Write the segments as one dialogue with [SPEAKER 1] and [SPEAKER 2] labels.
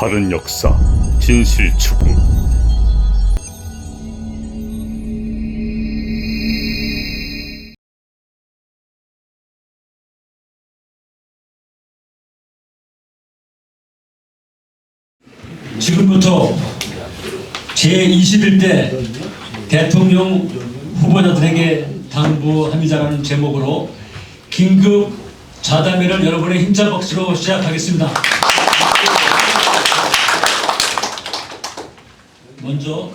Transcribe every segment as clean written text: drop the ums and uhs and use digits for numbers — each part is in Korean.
[SPEAKER 1] 바른 역사, 진실 추구.
[SPEAKER 2] 지금부터 제21대 대통령 후보자들에게 당부합니다라는 제목으로 긴급 자담회를 여러분의 힘찬 박수로 시작하겠습니다. 먼저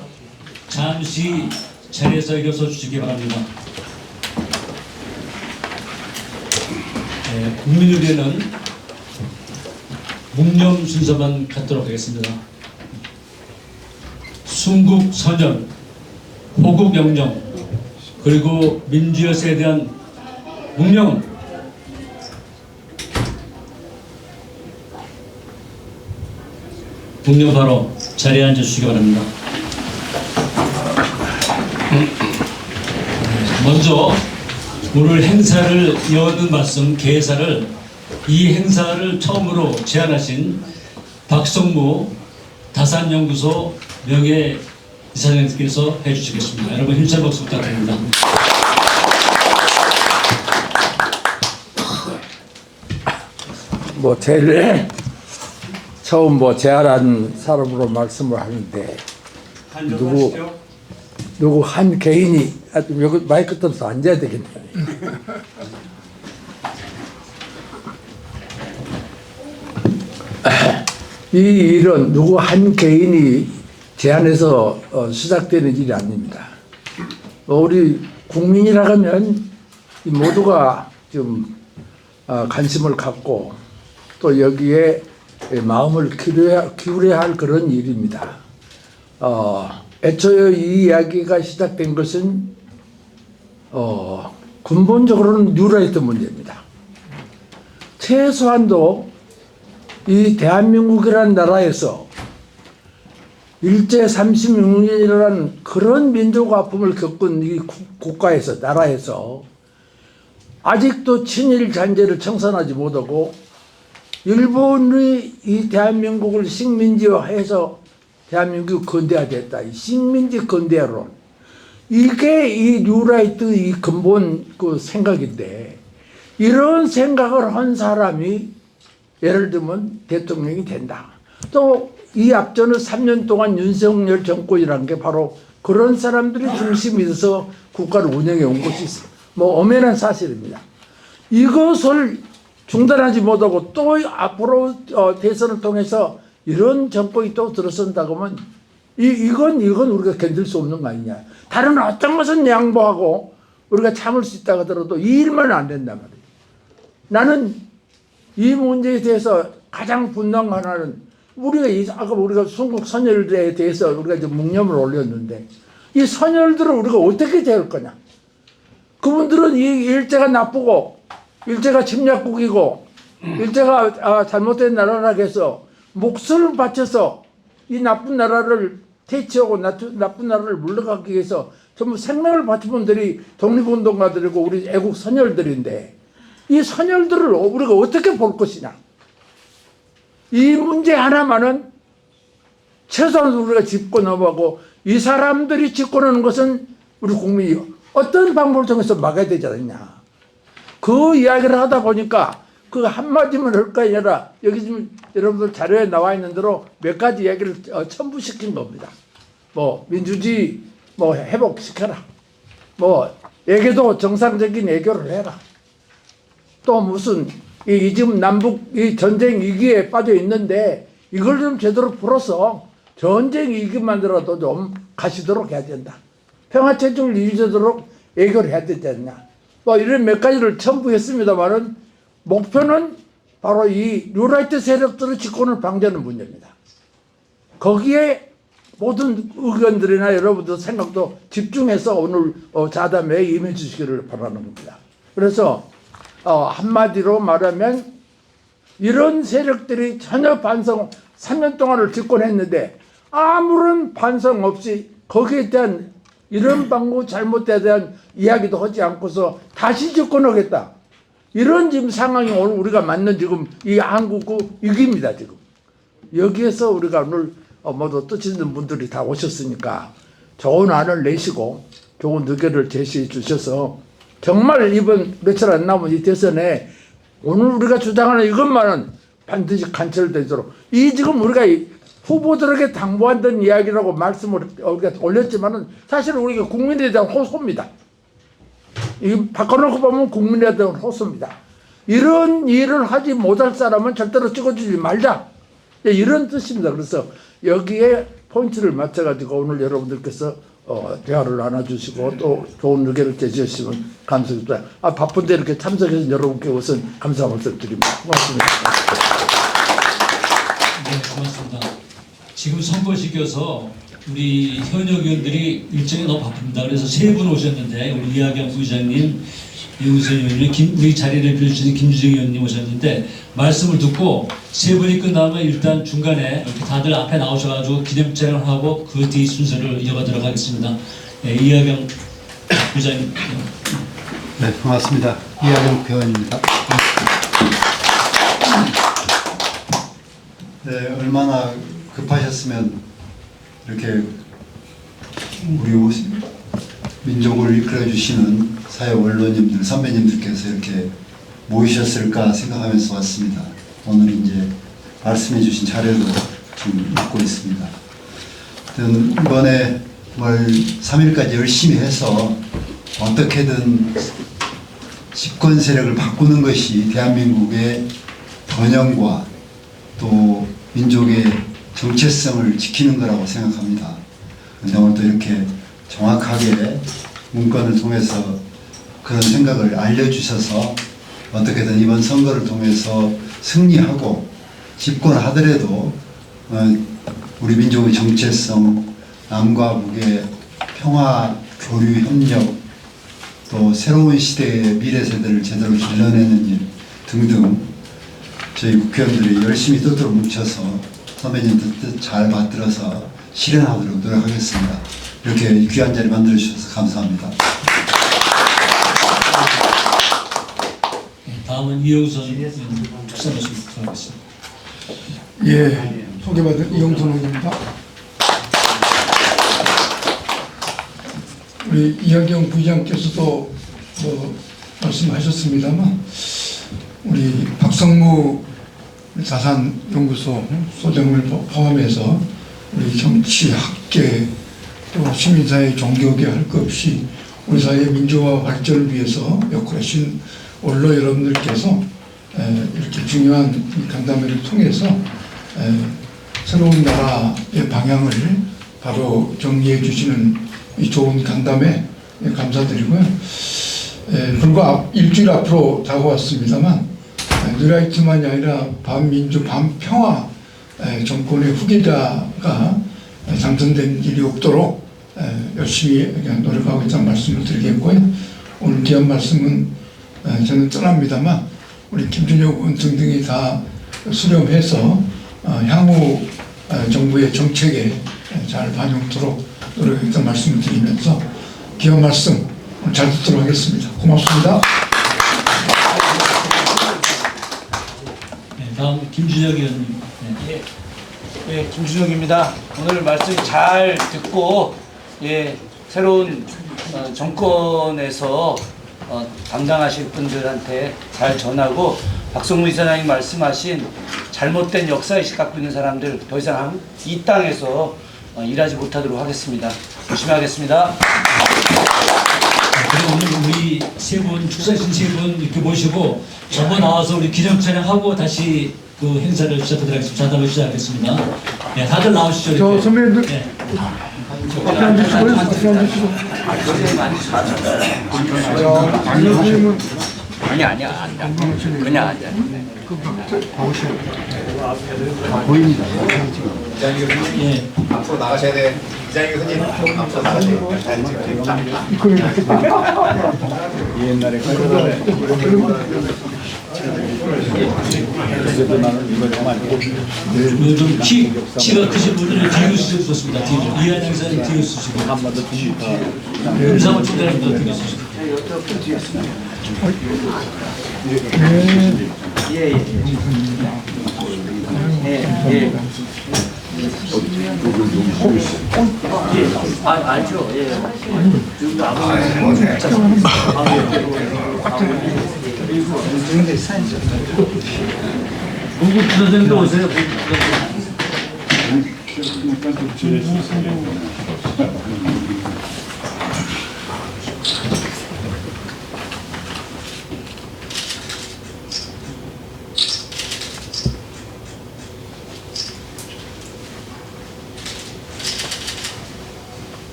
[SPEAKER 2] 잠시 자리에서 일어서 주시기 바랍니다. 국민의례는 묵념 순서만 갖도록 하겠습니다. 순국 선열, 호국 영령, 그리고 민주여세에 대한 묵념은 묵념 바로 자리에 앉아주시기 바랍니다. 먼저 오늘 행사를 여는 말씀 개사를 이 행사를 처음으로 제안하신 박성무 다산연구소 명예이사장님께서 해주시겠습니다. 여러분 힘찬 박수 부탁드립니다.
[SPEAKER 3] 제일 처음 제안한 사람으로 말씀을 하는데 누구 한 개인이 여기 마이크 떨어서 앉아야 되겠네. 이 일은 누구 한 개인이 제안해서 시작되는 일이 아닙니다. 우리 국민이라 하면 모두가 좀 관심을 갖고 또 여기에 마음을 기울여야 할 그런 일입니다. 애초에 이 이야기가 시작된 것은 근본적으로는 뉴라이트 문제입니다. 최소한도 이 대한민국이라는 나라에서 일제 36년이라는 그런 민족 아픔을 겪은 이 국가에서 나라에서 아직도 친일 잔재를 청산하지 못하고 일본이 이 대한민국을 식민지화해서 대한민국이 근대화됐다. 이 식민지 근대화론. 이게 이 뉴라이트 이 근본 그 생각인데 이런 생각을 한 사람이 예를 들면 대통령이 된다. 또 이 앞전은 3년 동안 윤석열 정권이라는 게 바로 그런 사람들이 중심이 돼서 국가를 운영해 온 것이 엄연한 사실입니다. 이것을 중단하지 못하고 또 앞으로 대선을 통해서 이런 정권이 또 들어선다고 하면 이건 우리가 견딜 수 없는 거 아니냐. 다른 어떤 것은 양보하고 우리가 참을 수 있다 하더라도 이 일만 안 된단 말이에요. 나는 이 문제에 대해서 가장 분노한 하나는 아까 우리가 순국 선열에 대해서 우리가 이제 묵념을 올렸는데 이 선열들을 우리가 어떻게 대할 거냐. 그분들은 이 일제가 나쁘고 일제가 침략국이고 일제가 잘못된 나라라고 해서 목숨을 바쳐서 이 나쁜 나라를 퇴치하고 나쁜 나라를 물러가기 위해서 전부 생명을 바친 분들이 독립운동가들이고 우리 애국 선열들인데 이 선열들을 우리가 어떻게 볼 것이냐. 이 문제 하나만은 최소한 우리가 짚고 넘어가고 이 사람들이 짚고 넘는 것은 우리 국민이 어떤 방법을 통해서 막아야 되지 않느냐. 그 이야기를 하다 보니까 그 한마디만 할 거 아니라 여기 지금 여러분들 자료에 나와 있는 대로 몇 가지 이야기를 첨부시킨 겁니다. 민주주의 회복시켜라. 애교도 정상적인 애교를 해라. 또 무슨 지금 남북 이 전쟁 위기에 빠져 있는데 이걸 좀 제대로 풀어서 전쟁 위기만이라도 좀 가시도록 해야 된다. 평화체제를 유지하도록 애교를 해야 되지 않냐. 이런 몇 가지를 첨부했습니다만은 목표는 바로 이 뉴라이트 세력들의 집권을 방지하는 문제입니다. 거기에 모든 의견들이나 여러분들 생각도 집중해서 오늘 자담회에 임해 주시기를 바라는 겁니다. 그래서 한마디로 말하면 이런 세력들이 전혀 3년 동안을 집권했는데 아무런 반성 없이 거기에 대한 이런 방법 잘못에 대한 이야기도 하지 않고서 다시 집권하겠다. 이런 지금 상황이 오늘 우리가 맞는 지금 이 한국 위기입니다. 지금 여기에서 우리가 오늘 모두 뜻 있는 분들이 다 오셨으니까 좋은 안을 내시고 좋은 의견을 제시해 주셔서 정말 이번 며칠 안 남은 이 대선에 오늘 우리가 주장하는 이것만은 반드시 관철되도록 이 지금 우리가 이 후보들에게 당부한다는 이야기라고 말씀을 우리가 올렸지만은 사실 우리가 국민에 대한 호소입니다. 이 바꿔놓고 보면 국민에 대한 호소입니다. 이런 일을 하지 못할 사람은 절대로 찍어주지 말자. 이런 뜻입니다. 그래서 여기에 포인트를 맞춰가지고 오늘 여러분들께서 대화를 나눠주시고 또 좋은 의견을 제시하시면 감사드립니다. 바쁜데 이렇게 참석해서 여러분께 우선 감사 말씀드립니다. 고맙습니다.
[SPEAKER 2] 네, 고맙습니다. 지금 선거시기여서 우리 현역 의원들이 일정이 너무 바쁩니다. 그래서 세 분 오셨는데 우리 이하경 부의장님, 이우선 의원님, 우리 자리를 빌려주신 김주정 의원님 오셨는데 말씀을 듣고 세 분이 끝나면 일단 중간에 이렇게 다들 앞에 나오셔가지고 기념 촬영을 하고 그 뒤 순서를 이어가도록 하겠습니다. 네, 이하경 부의장님.
[SPEAKER 4] 네, 반갑습니다. 이하경 의원입니다. 네, 얼마나 급하셨으면 이렇게 우리 민족을 이끌어 주시는 사회 언론님들, 선배님들께서 이렇게 모이셨을까 생각하면서 왔습니다. 오늘 이제 말씀해 주신 자료도 좀 읽고 있습니다. 이번에 3일까지 열심히 해서 어떻게든 집권 세력을 바꾸는 것이 대한민국의 번영과 또 민족의 정체성을 지키는 거라고 생각합니다. 그런데 오늘 또 이렇게 정확하게 문건을 통해서 그런 생각을 알려주셔서 어떻게든 이번 선거를 통해서 승리하고 집권하더라도 우리 민족의 정체성, 남과 북의 평화, 교류, 협력, 또 새로운 시대의 미래 세대를 제대로 길러내는 일 등등 저희 국회의원들이 열심히 뜻으로 뭉쳐서 선배님들 뜻 잘 받들어서 실현하도록 노력하겠습니다. 이렇게 귀한 자리 만들어 주셔서 감사합니다.
[SPEAKER 2] 다음은 이영선 특사 말씀 부탁드리겠습니다.
[SPEAKER 5] 예, 소개받은 이영선 의원입니다. 우리 이하경 부의장께서도 말씀하셨습니다만 우리 박성무 자산연구소 소장을 포함해서 우리 정치, 학계, 또 시민사회, 종교계 할 것 없이 우리 사회의 민주화 발전을 위해서 역할하신 언론 여러분들께서 이렇게 중요한 이 간담회를 통해서 새로운 나라의 방향을 바로 정리해 주시는 이 좋은 간담회 감사드리고요. 불과 일주일 앞으로 다가왔습니다만 뉴라이트만이 아니라 반민주, 반평화 정권의 후계자가 당선된 일이 없도록 열심히 노력하고 있다는 말씀을 드리겠고요. 오늘 귀한 말씀은 저는 떠납니다만 우리 김준혁 의원 등등이 다 수렴해서 향후 정부의 정책에 잘 반영토록 노력하겠다는 말씀을 드리면서 귀한 말씀 잘 듣도록 하겠습니다. 고맙습니다.
[SPEAKER 2] 네, 다음 김준혁 의원님. 네.
[SPEAKER 6] 예, 김준혁입니다. 오늘 말씀 잘 듣고 새로운 정권에서 담당하실 분들한테 잘 전하고 박성무 이사장님 말씀하신 잘못된 역사의식 갖고 있는 사람들 더 이상 이 땅에서 일하지 못하도록 하겠습니다. 열심히 하겠습니다.
[SPEAKER 2] 그리고 오늘 우리 세 분, 축사신 세 분 이렇게 모시고 저번 나와서 우리 기념 촬영하고 다시 그 행사를 시작하도록 하겠습니다. 잔담을 시작하겠습니다. 네, 다들 나오시죠.
[SPEAKER 3] 저 선배님들
[SPEAKER 2] 네.
[SPEAKER 3] 앞에 앉으시고요. 앞에 앉으시고. 안녕하세요.
[SPEAKER 6] 아니야. 그냥 앉아.
[SPEAKER 4] 보입니다.
[SPEAKER 2] 예.
[SPEAKER 7] 앞으로 나가셔야 돼. 이장희 교수님 앞으로 나가세요.
[SPEAKER 4] 옛날에
[SPEAKER 2] 좀 키가 크신 분들은 뒤로 쓰셨습니다. 뒤로. 이하영 사님 뒤로 쓰시고. 음상을 총장님도 뒤로 쓰시고.
[SPEAKER 6] 알죠. 예.
[SPEAKER 2] 공국 부서장도 오세요.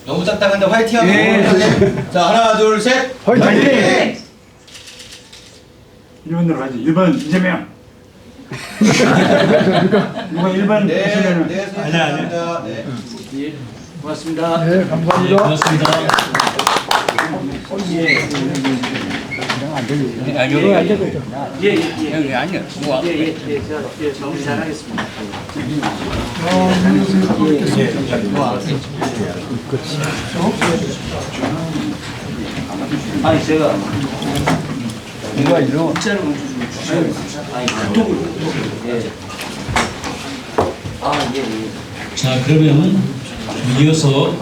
[SPEAKER 7] 너무 딱딱한데 화이팅 하고. 자, 하나, 둘, 셋.
[SPEAKER 5] 화이팅! 1번으로 가지. 1번 이재명. 누가 1번
[SPEAKER 7] 네,
[SPEAKER 5] 하시면은
[SPEAKER 7] 네, 감사합니다. 네.
[SPEAKER 6] 고맙습니다.
[SPEAKER 3] 네,
[SPEAKER 2] 예,
[SPEAKER 3] 감사합니다.
[SPEAKER 2] 고맙습니다.
[SPEAKER 6] 제가 정리 잘하겠습니다. 아니 제가 이거 문자로 주셔야 아니 카톡으로 예.
[SPEAKER 2] 자, 그러면 이어서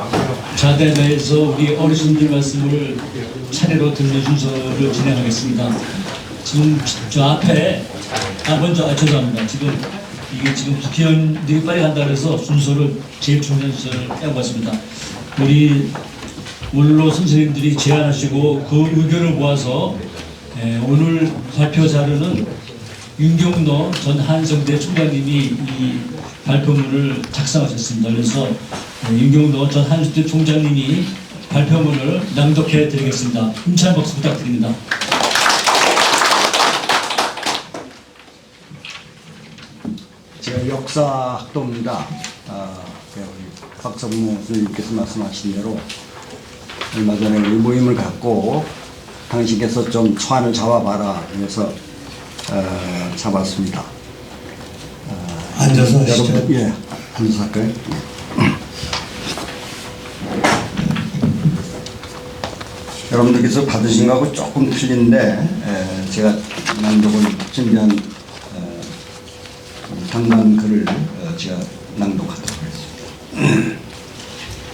[SPEAKER 2] 자대내에서 우리 어르신들 말씀을 차례로 듣는 순서를 진행하겠습니다. 지금 저 앞에 죄송합니다. 지금 국회의원들이 빨리 간다 그래서 순서를 제일 중요한 순서를 빼고 왔습니다. 우리 원로 선생님들이 제안하시고 그 의견을 모아서 오늘 발표 자료는 윤경로 전 한성대 총장님이 이 발표문을 작성하셨습니다. 그래서 윤경로 전 한성대 총장님이 발표문을 낭독해 드리겠습니다. 힘찬 박수 부탁드립니다.
[SPEAKER 8] 제가 역사학도입니다. 우리 박성무 선생님께서 말씀하신 대로 얼마 전에 우리 모임을 갖고 당신께서 좀 초안을 잡아봐라 해서 잡았습니다.
[SPEAKER 4] 앉아서 하시죠.
[SPEAKER 8] 여러분, 예, 앉아서 할까요? 여러분들께서 받으신 거하고 조금 틀린데 제가 낭독을 준비한 당만 글을 제가 낭독하도록 하겠습니다.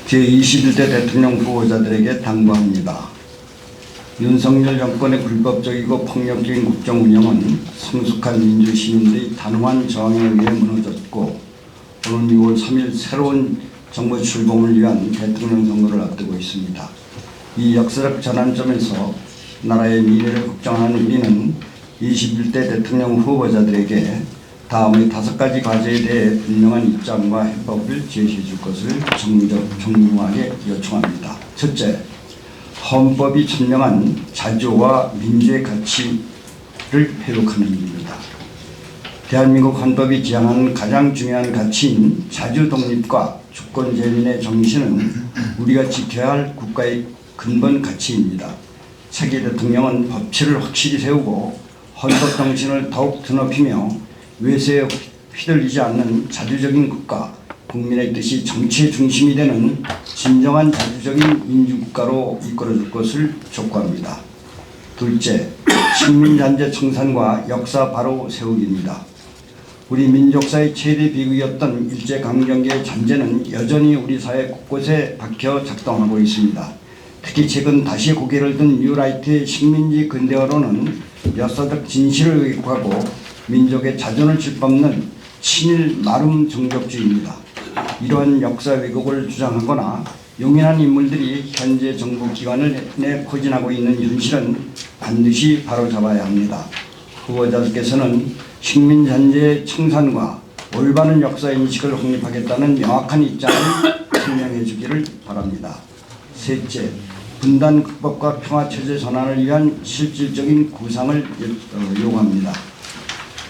[SPEAKER 8] 제21대 대통령 후보자들에게 당부합니다. 윤석열 정권의 불법적이고 폭력적인 국정 운영은 성숙한 민주시민들의 단호한 저항에 의해 무너졌고 오는 6월 3일 새로운 정부 출범을 위한 대통령 선거를 앞두고 있습니다. 이 역사적 전환점에서 나라의 미래를 걱정하는 우리는 21대 대통령 후보자들에게 다음의 5가지 과제에 대해 분명한 입장과 해법을 제시해 줄 것을 정중하게 요청합니다. 첫째, 헌법이 천명한 자주와 민주의 가치를 회복하는 일입니다. 대한민국 헌법이 지향하는 가장 중요한 가치인 자주 독립과 주권 재민의 정신은 우리가 지켜야 할 국가의 근본 가치입니다. 차기 대통령은 법치를 확실히 세우고 헌법 정신을 더욱 드높이며 외세에 휘둘리지 않는 자주적인 국가, 국민의 뜻이 정치의 중심이 되는 진정한 자주적인 민주국가로 이끌어줄 것을 촉구합니다. 둘째, 식민잔재 청산과 역사 바로 세우기입니다. 우리 민족사의 최대 비극이었던 일제강점기의 잔재는 여전히 우리 사회 곳곳에 박혀 작동하고 있습니다. 특히 최근 다시 고개를 든 뉴라이트의 식민지 근대화로는 역사적 진실을 왜곡하고 민족의 자존을 짓밟는 친일 마름 정적주의입니다. 이러한 역사 왜곡을 주장하거나 용인한 인물들이 현재 정부 기관을 포진하고 있는 현실은 반드시 바로잡아야 합니다. 후보자들께서는 식민잔재의 청산과 올바른 역사인식을 확립하겠다는 명확한 입장을 설명해 주기를 바랍니다. 셋째, 분단 극복과 평화체제 전환을 위한 실질적인 구상을 요구합니다.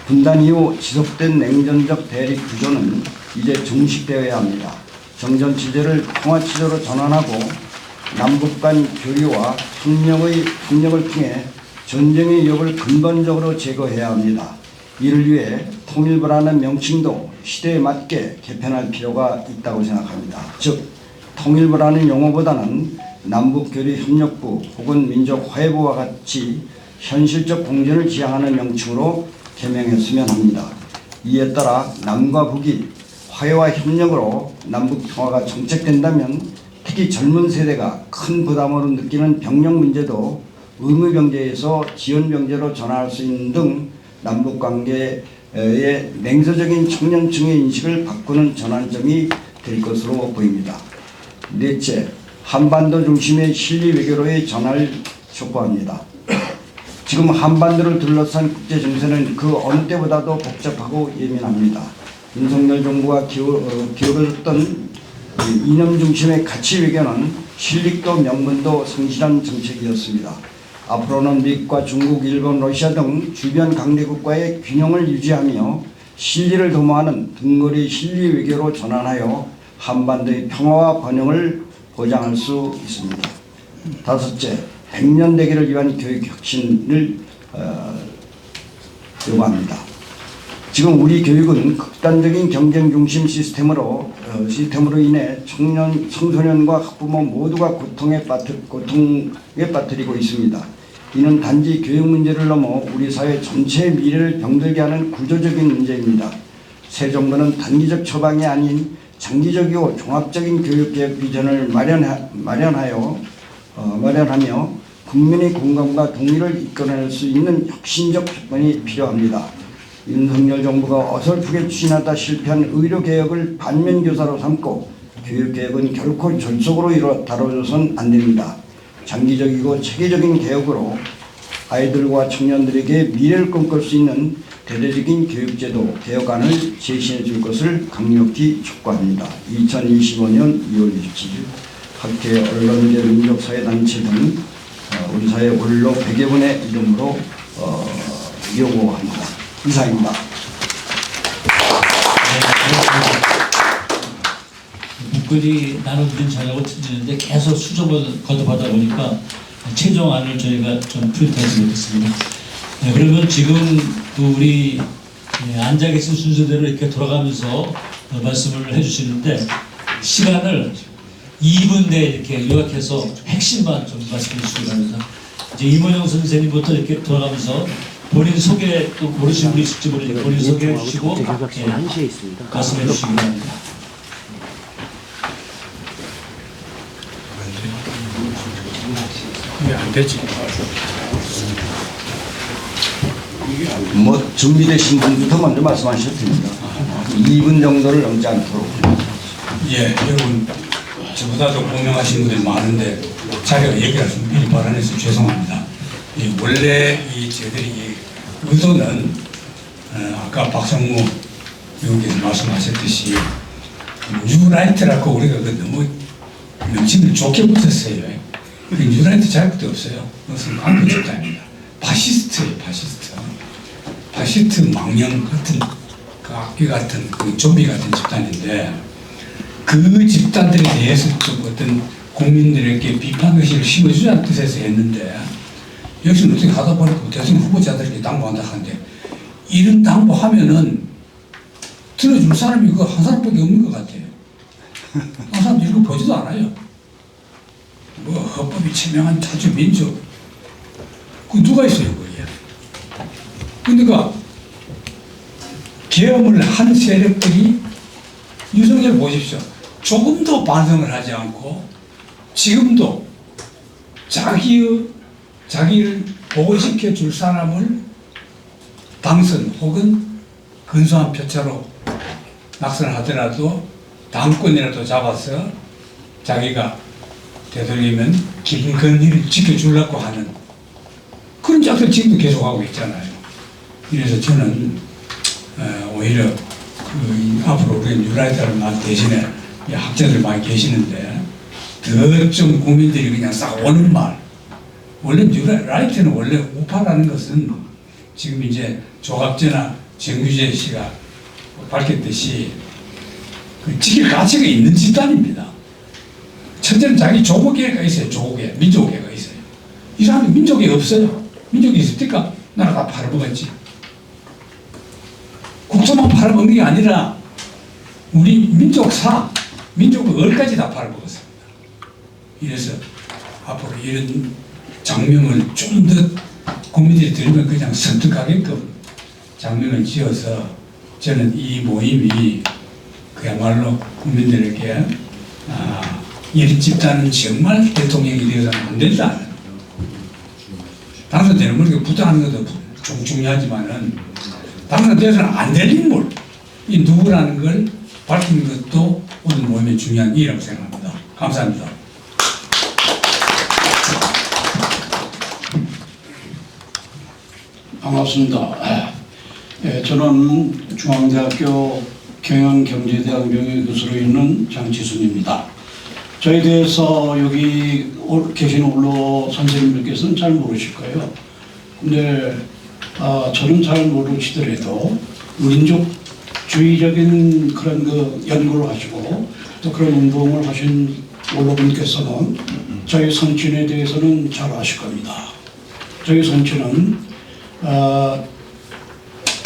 [SPEAKER 8] 분단 이후 지속된 냉전적 대립 구조는 이제 종식되어야 합니다. 정전 체제를 평화 체제로 전환하고 남북 간 교류와 협력을 통해 전쟁의 위협을 근본적으로 제거해야 합니다. 이를 위해 통일부라는 명칭도 시대에 맞게 개편할 필요가 있다고 생각합니다. 즉 통일부라는 용어보다는 남북교류협력부 혹은 민족화해부와 같이 현실적 공존을 지향하는 명칭으로 개명했으면 합니다. 이에 따라 남과 북이 화해와 협력으로 남북 평화가 정책된다면 특히 젊은 세대가 큰 부담으로 느끼는 병력 문제도 의무병제에서 지연병제로 전환할 수 있는 등 남북관계의 냉소적인 청년층의 인식을 바꾸는 전환점이 될 것으로 보입니다. 넷째, 한반도 중심의 실리 외교로의 전환을 촉구합니다. 지금 한반도를 둘러싼 국제 정세는 그 어느 때보다도 복잡하고 예민합니다. 윤석열 정부가 기울어졌던 이념 중심의 가치 외교는 실익도 명분도 성실한 정책이었습니다. 앞으로는 미국과 중국, 일본, 러시아 등 주변 강대국과의 균형을 유지하며 실리를 도모하는 등거리 실리 외교로 전환하여 한반도의 평화와 번영을 보장할 수 있습니다. 다섯째, 100년 대계를 위한 교육 혁신을 요구합니다. 지금 우리 교육은 극단적인 경쟁 중심 시스템으로 인해 청소년과 학부모 모두가 고통에 빠뜨리고 있습니다. 이는 단지 교육 문제를 넘어 우리 사회 전체의 미래를 병들게 하는 구조적인 문제입니다. 새 정부는 단기적 처방이 아닌 장기적이고 종합적인 교육개혁 비전을 마련하며 국민의 공감과 동의를 이끌어낼 수 있는 혁신적 접근이 필요합니다. 윤석열 정부가 어설프게 추진하다 실패한 의료개혁을 반면교사로 삼고 교육개혁은 결코 졸속으로 다뤄져선 안 됩니다. 장기적이고 체계적인 개혁으로 아이들과 청년들에게 미래를 꿈꿀 수 있는 대대적인 교육제도 개혁안을 제시해 줄 것을 강력히 촉구합니다. 2025년 2월 27일 학계, 언론계, 민족사회단체 등 우리 사회 원로 100여 분의 이름으로 요구합니다. 이상입니다.
[SPEAKER 2] 국군이 나눠드린 자료가 틀리는데 계속 수정을 거듭하다 보니까 최종안을 저희가 좀 프린트하지 못했습니다. 네, 그러면 지금 우리 앉아 계신 순서대로 이렇게 돌아가면서 말씀을 해주시는데 시간을 2분 내에 이렇게 요약해서 핵심만 좀 말씀해 주시기 바랍니다. 이제 임원영 선생님부터 이렇게 돌아가면서 본인 소개 또 모르시는 분이 있을지 모르니까 본인 소개해 주시고 말씀해 주시기 바랍니다.
[SPEAKER 1] 안 되지.
[SPEAKER 8] 준비되신 분부터 먼저 말씀하셔도 됩니다. 2분 정도를 넘지 않도록.
[SPEAKER 9] 예, 여러분 저보다도 공명하신 분들이 많은데 자기가 얘기할 수 미리 발언해서 죄송합니다. 원래 저희들이 의도는 아까 박성무 의원께서 말씀하셨듯이 뉴라이트라고 우리가 너무 명칭을 좋게 붙였어요. 뉴라이트 잘못도 없어요. 그것은 광고 집단입니다. 파시스트예요, 파시스트. 파시스트 망령 같은 그 악귀 같은 그 좀비 같은 집단인데 그 집단들에 대해서 좀 어떤 국민들에게 비판 의식을 심어주자는 뜻에서 했는데 여기서 어떻게 하다 보니까 대통령 후보자들에게 당부한다 하는데 이런 당부하면은 들어줄 사람이 그 한 사람밖에 없는 것 같아요. 한 사람도 이거 보지도 않아요. 뭐 헌법이 체명한 자주민주 그 누가 있어요 거기에. 그러니까 계엄을 한 세력들이 윤석열 보십시오. 조금도 반성을 하지 않고 지금도 자기를 보호시켜 줄 사람을 당선 혹은 근소한 표차로 낙선하더라도 당권이라도 잡아서 자기가 대통령이면 김건희를 지켜주려고 하는 그런 작전 지금도 계속하고 있잖아요. 그래서 저는 오히려 앞으로 우리 뉴라이트를 말 대신에 학자들 많이 계시는데 더 좀 국민들이 그냥 싹 오는 말. 원래 뉴라이트는 원래 우파라는 것은 지금 이제 조갑재나 정규재 씨가 밝혔듯이 그 지킬 가치가 있는 집단입니다. 첫째는 자기 조국계가 있어요. 조국계, 민족계가 있어요. 이 사람이 민족이 없어요. 민족이 있습니까? 나라 다 팔아먹었지. 국토만 팔아먹는 게 아니라 우리 민족사, 민족의 을까지 다 팔아먹었습니다. 이래서 앞으로 이런 장명을 좀 더 국민들이 들으면 그냥 선택하게끔 장면을 지어서 저는 이 모임이 그야말로 국민들에게 이 집단은 정말 대통령이 되어서는 안 된다. 당선되는 분에게 부탁하는 것도 중요하지만은 당선되어서는 안 될 인물, 이 누구라는 걸 밝히는 것도 오늘 모임의 중요한 일이라고 생각합니다. 감사합니다.
[SPEAKER 10] 반갑습니다. 저는 중앙대학교 경영경제대학 명예교수로 있는 장지순입니다. 저에 대해서 여기 계신 원로 선생님들께서는 잘 모르실 거예요. 근데 저는 잘 모르시더라도 민족주의적인 그런 그 연구를 하시고 또 그런 운동을 하신 원로분께서는 저희 선친에 대해서는 잘 아실 겁니다. 저희 선친은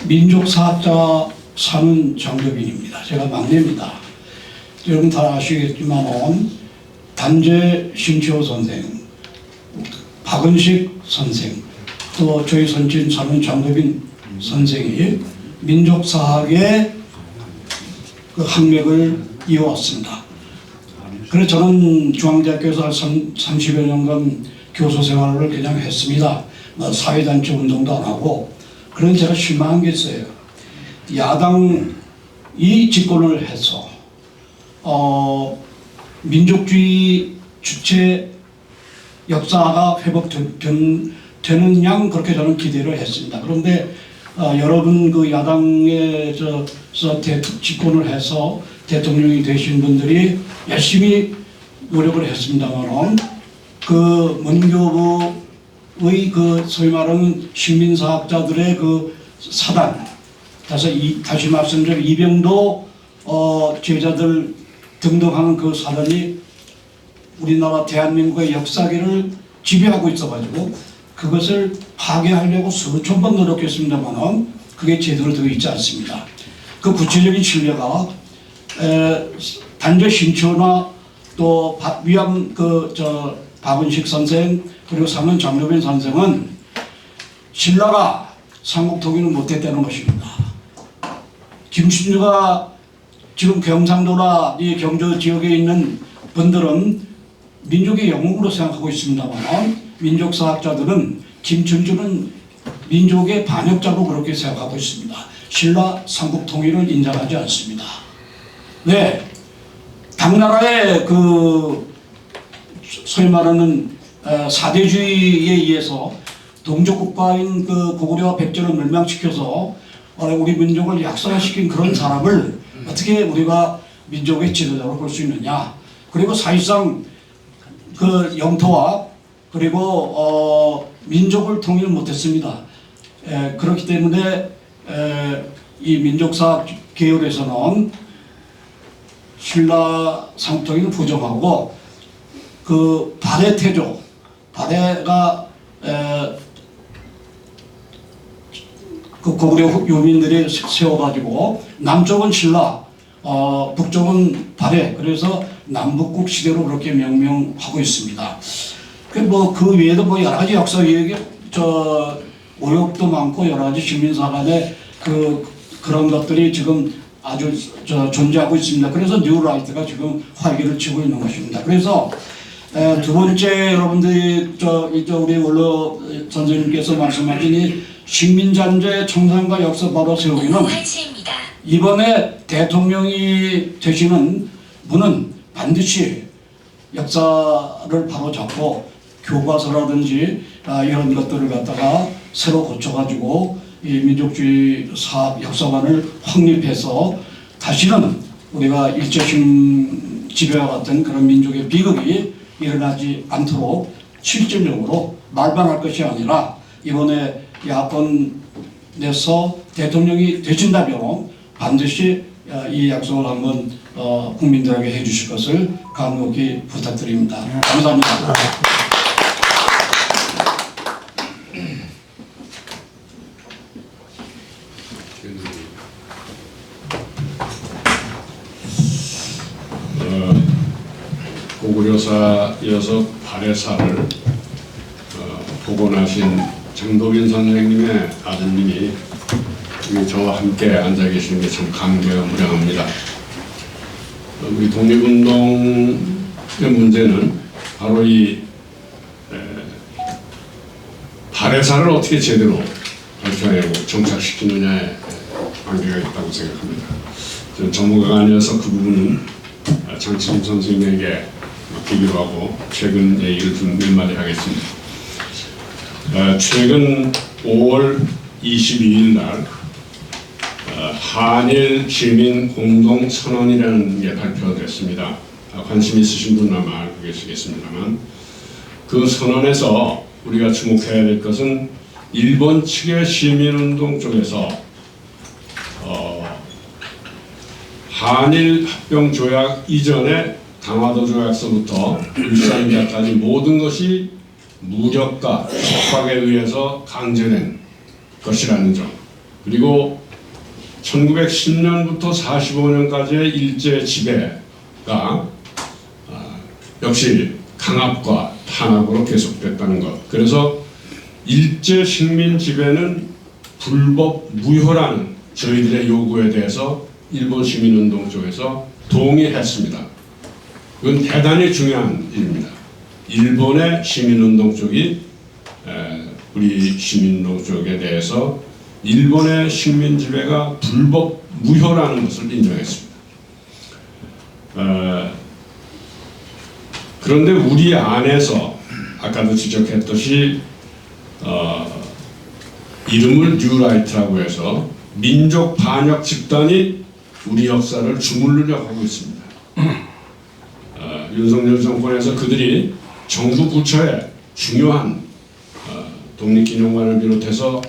[SPEAKER 10] 민족사학자 사는 장교빈입니다. 제가 막내입니다. 여러분 다 아시겠지만 단재 신치호 선생, 박은식 선생, 또 저희 선친 사는 장교빈 선생이 민족사학의 그 학맥을 이어왔습니다. 그래서 저는 중앙대학교에서 한 30여 년간 교수 생활을 그냥 했습니다. 사회단체 운동도 안 하고. 그런 제가 실망한 게 있어요. 야당이 집권을 해서 민족주의 주체 역사가 회복되는 양 그렇게 저는 기대를 했습니다. 그런데 여러분 그 야당에서 집권을 해서 대통령이 되신 분들이 열심히 노력을 했습니다만 그 문교부의 그 소위 말하는 식민사학자들의 그 사단, 다시 말씀드리면 이병도 제자들 등등 하는 그 사단이 우리나라 대한민국의 역사계를 지배하고 있어가지고 그것을 파괴하려고 수천 번 노력했습니다만 그게 제대로 되어 있지 않습니다. 그 구체적인 신뢰가 단재 신초나 또 위암 박은식 선생 그리고 상은 장로빈 선생은 신라가 삼국 통일을 못했다는 것입니다. 김춘주가 지금 경상도나 이 경주 지역에 있는 분들은 민족의 영웅으로 생각하고 있습니다만 민족사학자들은 김춘주는 민족의 반역자로 그렇게 생각하고 있습니다. 신라 삼국 통일을 인정하지 않습니다. 왜? 당나라의 그 소위 말하는 사대주의에 의해서 동족국가인 그 고구려와 백제를 멸망시켜서 우리 민족을 약살시킨 그런 사람을 어떻게 우리가 민족의 지도자로 볼 수 있느냐. 그리고 사실상 그 영토와 그리고 민족을 통일 못했습니다. 그렇기 때문에 이 민족사 계열에서는 신라 삼통일을 부정하고 그 발해 태조, 발해가 그 고구려 유민들이 세워가지고 남쪽은 신라, 북쪽은 발해, 그래서 남북국 시대로 그렇게 명명하고 있습니다. 그 외에도 뭐 여러 가지 역사 얘기, 오역도 많고 여러 가지 식민사관의 그런 것들이 지금 아주 존재하고 있습니다. 그래서 뉴라이트가 지금 활기를 치고 있는 것입니다. 그래서 두 번째 여러분들이 우리 원로 선생님께서 말씀하신 이 식민잔재 청산과 역사 바로 세우기는 이번에 대통령이 되시는 분은 반드시 역사를 바로 잡고 교과서라든지 이런 것들을 갖다가 새로 고쳐가지고 이 민족주의 사학 역사관을 확립해서 다시는 우리가 일제식 지배와 같은 그런 민족의 비극이 일어나지 않도록 실질적으로 말방할 것이 아니라 이번에 야권 내서 대통령이 되신다면 반드시 이 약속을 한번 국민들에게 해주실 것을 간곡히 부탁드립니다. 감사합니다.
[SPEAKER 11] 고구려사이어서 발해사를 복원하신 장도빈 선생님의 아드님이 저와 함께 앉아 계시는 게 참 감개무량합니다. 우리 독립운동의 문제는 바로 이 발해사를 어떻게 제대로 발표하고 정착시키느냐에 관계가 있다고 생각합니다. 저는 전문가가 아니어서 그 부분은 장치림 선생님에게 맡기기로 하고 최근 얘기를 좀 몇 마디 하겠습니다. 최근 5월 22일 날 한일 시민 공동 선언이라는 게 발표됐습니다. 관심 있으신 분은 아마 알고 계시겠습니다만, 그 선언에서 우리가 주목해야 될 것은 일본 측의 시민운동 쪽에서 한일 합병조약 이전에 강화도 조약서부터 일산자까지 모든 것이 무력과 속박에 의해서 강제된 것이라는 점, 그리고 1910년부터 45년까지의 일제 지배가 역시 강압과 탄압으로 계속됐다는 것. 그래서 일제 식민 지배는 불법 무효라는 저희들의 요구에 대해서 일본 시민운동 쪽에서 동의했습니다. 그건 대단히 중요한 일입니다. 일본의 시민운동 쪽이 우리 시민운동 쪽에 대해서 일본의 식민 지배가 불법 무효라는 것을 인정했습니다. 그런데 우리 안에서 아까도 지적했듯이 이름을 뉴라이트라고 해서 민족 반역 집단이 우리 역사를 주물르려고 하고 있습니다. 윤석열 정권에서 그들이 정부 부처에 중요한 독립기념관을 비롯해서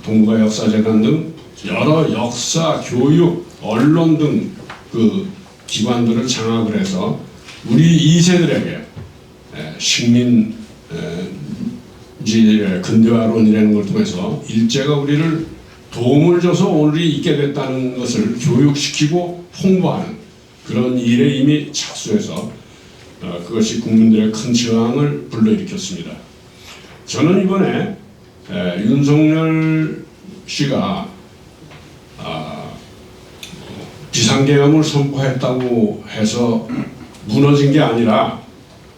[SPEAKER 11] 동북아 역사재단 등 여러 역사, 교육, 언론 등 그 기관들을 장악을 해서 우리 2세들에게 식민 근대화론이라는 걸 통해서 일제가 우리를 도움을 줘서 오늘이 있게 됐다는 것을 교육시키고 홍보하는 그런 일에 이미 착수해서 그것이 국민들의 큰 저항을 불러일으켰습니다. 저는 이번에 윤석열 씨가 비상계엄을 선포했다고 해서 무너진 게 아니라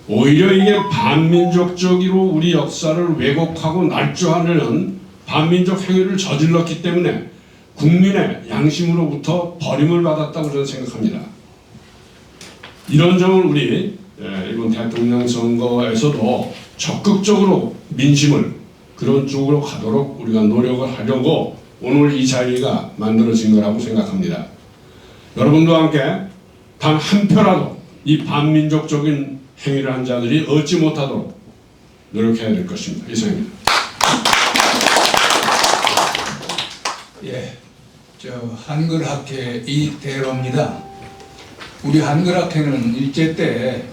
[SPEAKER 11] 오히려 이게 반민족적으로 우리 역사를 왜곡하고 날조하려는 반민족 행위를 저질렀기 때문에 국민의 양심으로부터 버림을 받았다고 저는 생각합니다. 이런 점을 우리 이번 대통령 선거에서도 적극적으로 민심을 그런 쪽으로 가도록 우리가 노력을 하려고 오늘 이 자리가 만들어진 거라고 생각합니다. 여러분과 함께 단 한 표라도 이 반민족적인 행위를 한 자들이 얻지 못하도록 노력해야 될 것입니다. 이상입니다.
[SPEAKER 12] 예, 한글학회 이대로입니다. 우리 한글학회는 일제 때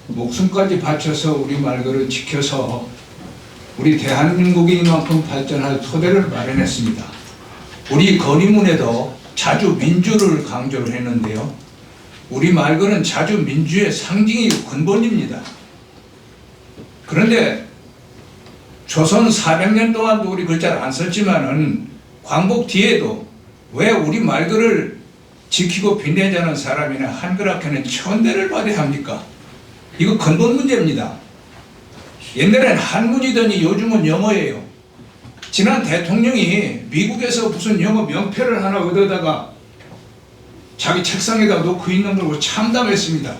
[SPEAKER 12] 목숨까지 바쳐서 우리 말글을 지켜서 우리 대한민국이 이만큼 발전할 토대를 마련했습니다. 우리 건의문에도 자주 민주를 강조를 했는데요. 우리 말글은 자주 민주의 상징이 근본입니다. 그런데 조선 400년 동안도 우리 글자를 안 썼지만은 광복 뒤에도 왜 우리 말글을 지키고 빛내자는 사람이나 한글학회는 천대를 받아야 합니까? 이거 근본 문제입니다. 옛날엔 한문이더니 요즘은 영어예요. 지난 대통령이 미국에서 무슨 영어 명패를 하나 얻어다가 자기 책상에다 놓고 있는 걸 참담했습니다.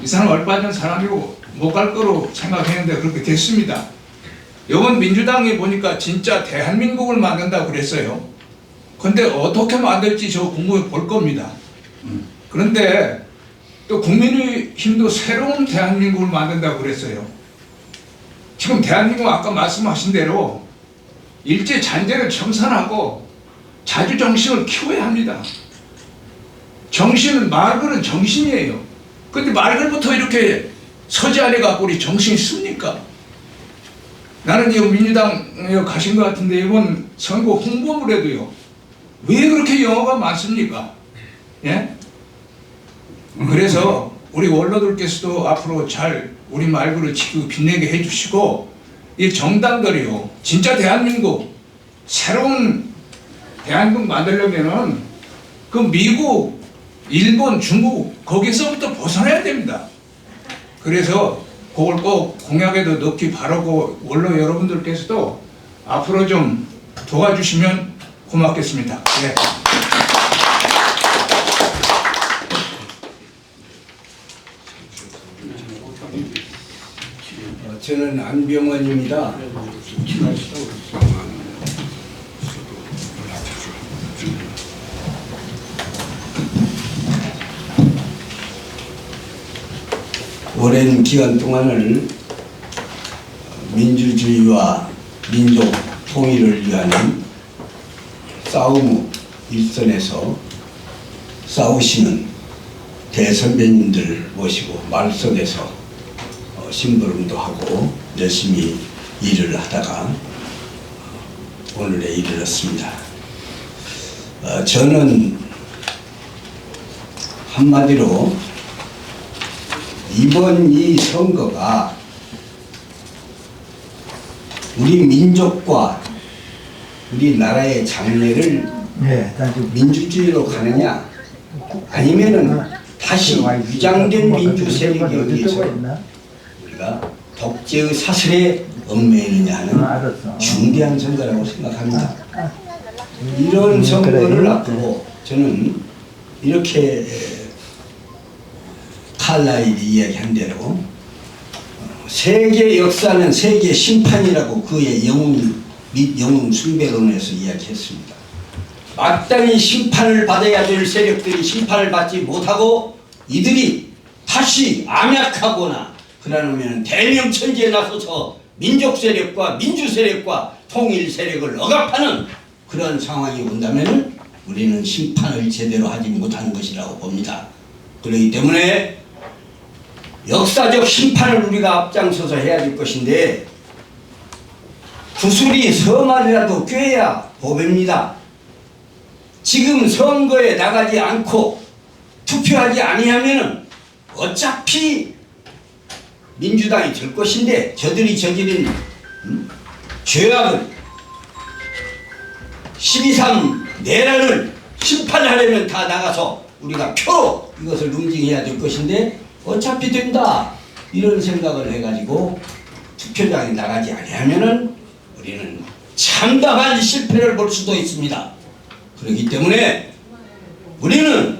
[SPEAKER 12] 이 사람 얼빠진 사람이고 못 갈 거로 생각했는데 그렇게 됐습니다. 이번 민주당이 보니까 진짜 대한민국을 만든다고 그랬어요. 근데 어떻게 만들지 저 궁금해 볼 겁니다. 그런데 또 국민의힘도 새로운 대한민국을 만든다고 그랬어요. 지금 대한민국 아까 말씀하신 대로 일제 잔재를 청산하고 자주정신을 키워야 합니다. 정신은 말글은 정신이에요. 근데 말글부터 이렇게 서지 않아 갖고 우리 정신이 씁니까? 나는 이 민주당에 가신 것 같은데 이번 선거 홍보물에도요. 왜 그렇게 영어가 많습니까? 예? 그래서 우리 원로들께서도 앞으로 잘 우리 말구를 지키고 빛내게 해주시고, 이 정당들이요, 진짜 대한민국, 새로운 대한민국 만들려면은 그 미국, 일본, 중국 거기서부터 벗어나야 됩니다. 그래서 그걸 꼭 공약에도 넣기 바라고, 원로 여러분들께서도 앞으로 좀 도와주시면 고맙겠습니다. 네.
[SPEAKER 9] 저는 안병원입니다. 오랜 기간 동안을 민주주의와 민족 통일을 위한 싸움 일선에서 싸우시는 대선배님들 모시고 말선에서 심부름도 하고 열심히 일을 하다가 오늘에 이르렀습니다. 저는 한마디로 이번 이 선거가 우리 민족과 우리나라의 장래를 민주주의로 가느냐, 아니면은 다시 위장된 민주 세력에 의해서 우리가 독재의 사슬에 얽매이느냐 하는 중대한 선거라고 생각합니다. 이런 선거를 앞두고 저는 이렇게 칼라일이 이야기한 대로 세계 역사는 세계 심판이라고 그의 영웅 숭배론에서 이야기했습니다. 마땅히 심판을 받아야 될 세력들이 심판을 받지 못하고 이들이 다시 암약하거나 그러면 대명천지에 나서서 민족 세력과 민주 세력과 통일 세력을 억압하는 그런 상황이 온다면 우리는 심판을 제대로 하지 못하는 것이라고 봅니다. 그렇기 때문에 역사적 심판을 우리가 앞장서서 해야 될 것인데, 구슬이 서말이라도 꿰야 보배입니다. 지금 선거에 나가지 않고 투표하지 아니하면 어차피 민주당이 될 것인데, 저들이 저지른 죄악을 12.3 내란을 심판하려면 다 나가서 우리가 표로 이것을 응징해야 될 것인데, 어차피 된다 이런 생각을 해가지고 투표장에 나가지 아니하면은 우리는 참담한 실패를 볼 수도 있습니다. 그렇기 때문에 우리는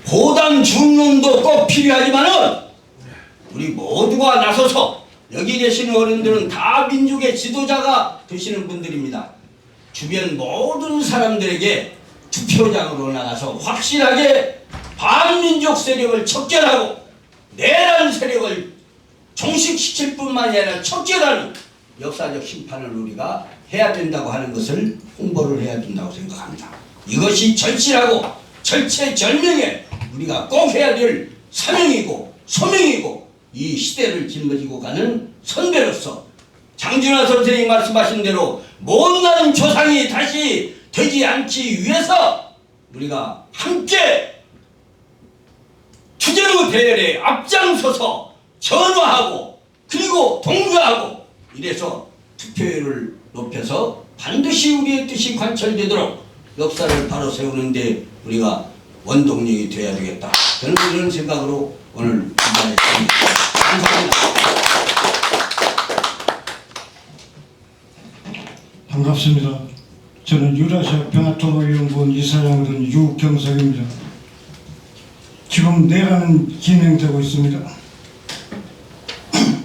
[SPEAKER 9] 보단 중론도 꼭 필요하지만은 우리 모두가 나서서, 여기 계시는 어른들은 다 민족의 지도자가 되시는 분들입니다. 주변 모든 사람들에게 투표장으로 나가서 확실하게 반민족 세력을 척결하고 내란 세력을 종식시킬 뿐만이 아니라 척결하는 역사적 심판을 우리가 해야 된다고 하는 것을 홍보를 해야 된다고 생각합니다. 이것이 절실하고 절체절명에 우리가 꼭 해야 될 사명이고 소명이고 이 시대를 짊어지고 가는 선배로서 장준하 선생님이 말씀하신 대로 못난 조상이 다시 되지 않기 위해서 우리가 함께 투쟁의 대열에 앞장서서 전화하고 그리고 동조하고 이래서 투표율을 높여서 반드시 우리의 뜻이 관철되도록 역사를 바로 세우는데 우리가 원동력이 되어야 되겠다. 저는 이런 생각으로 오늘 기자했습니다. 감사합니다.
[SPEAKER 10] 반갑습니다. 저는 유라시아 평화통일연구원 이사장으로 된 유경석입니다. 지금 내란은 진행되고 있습니다.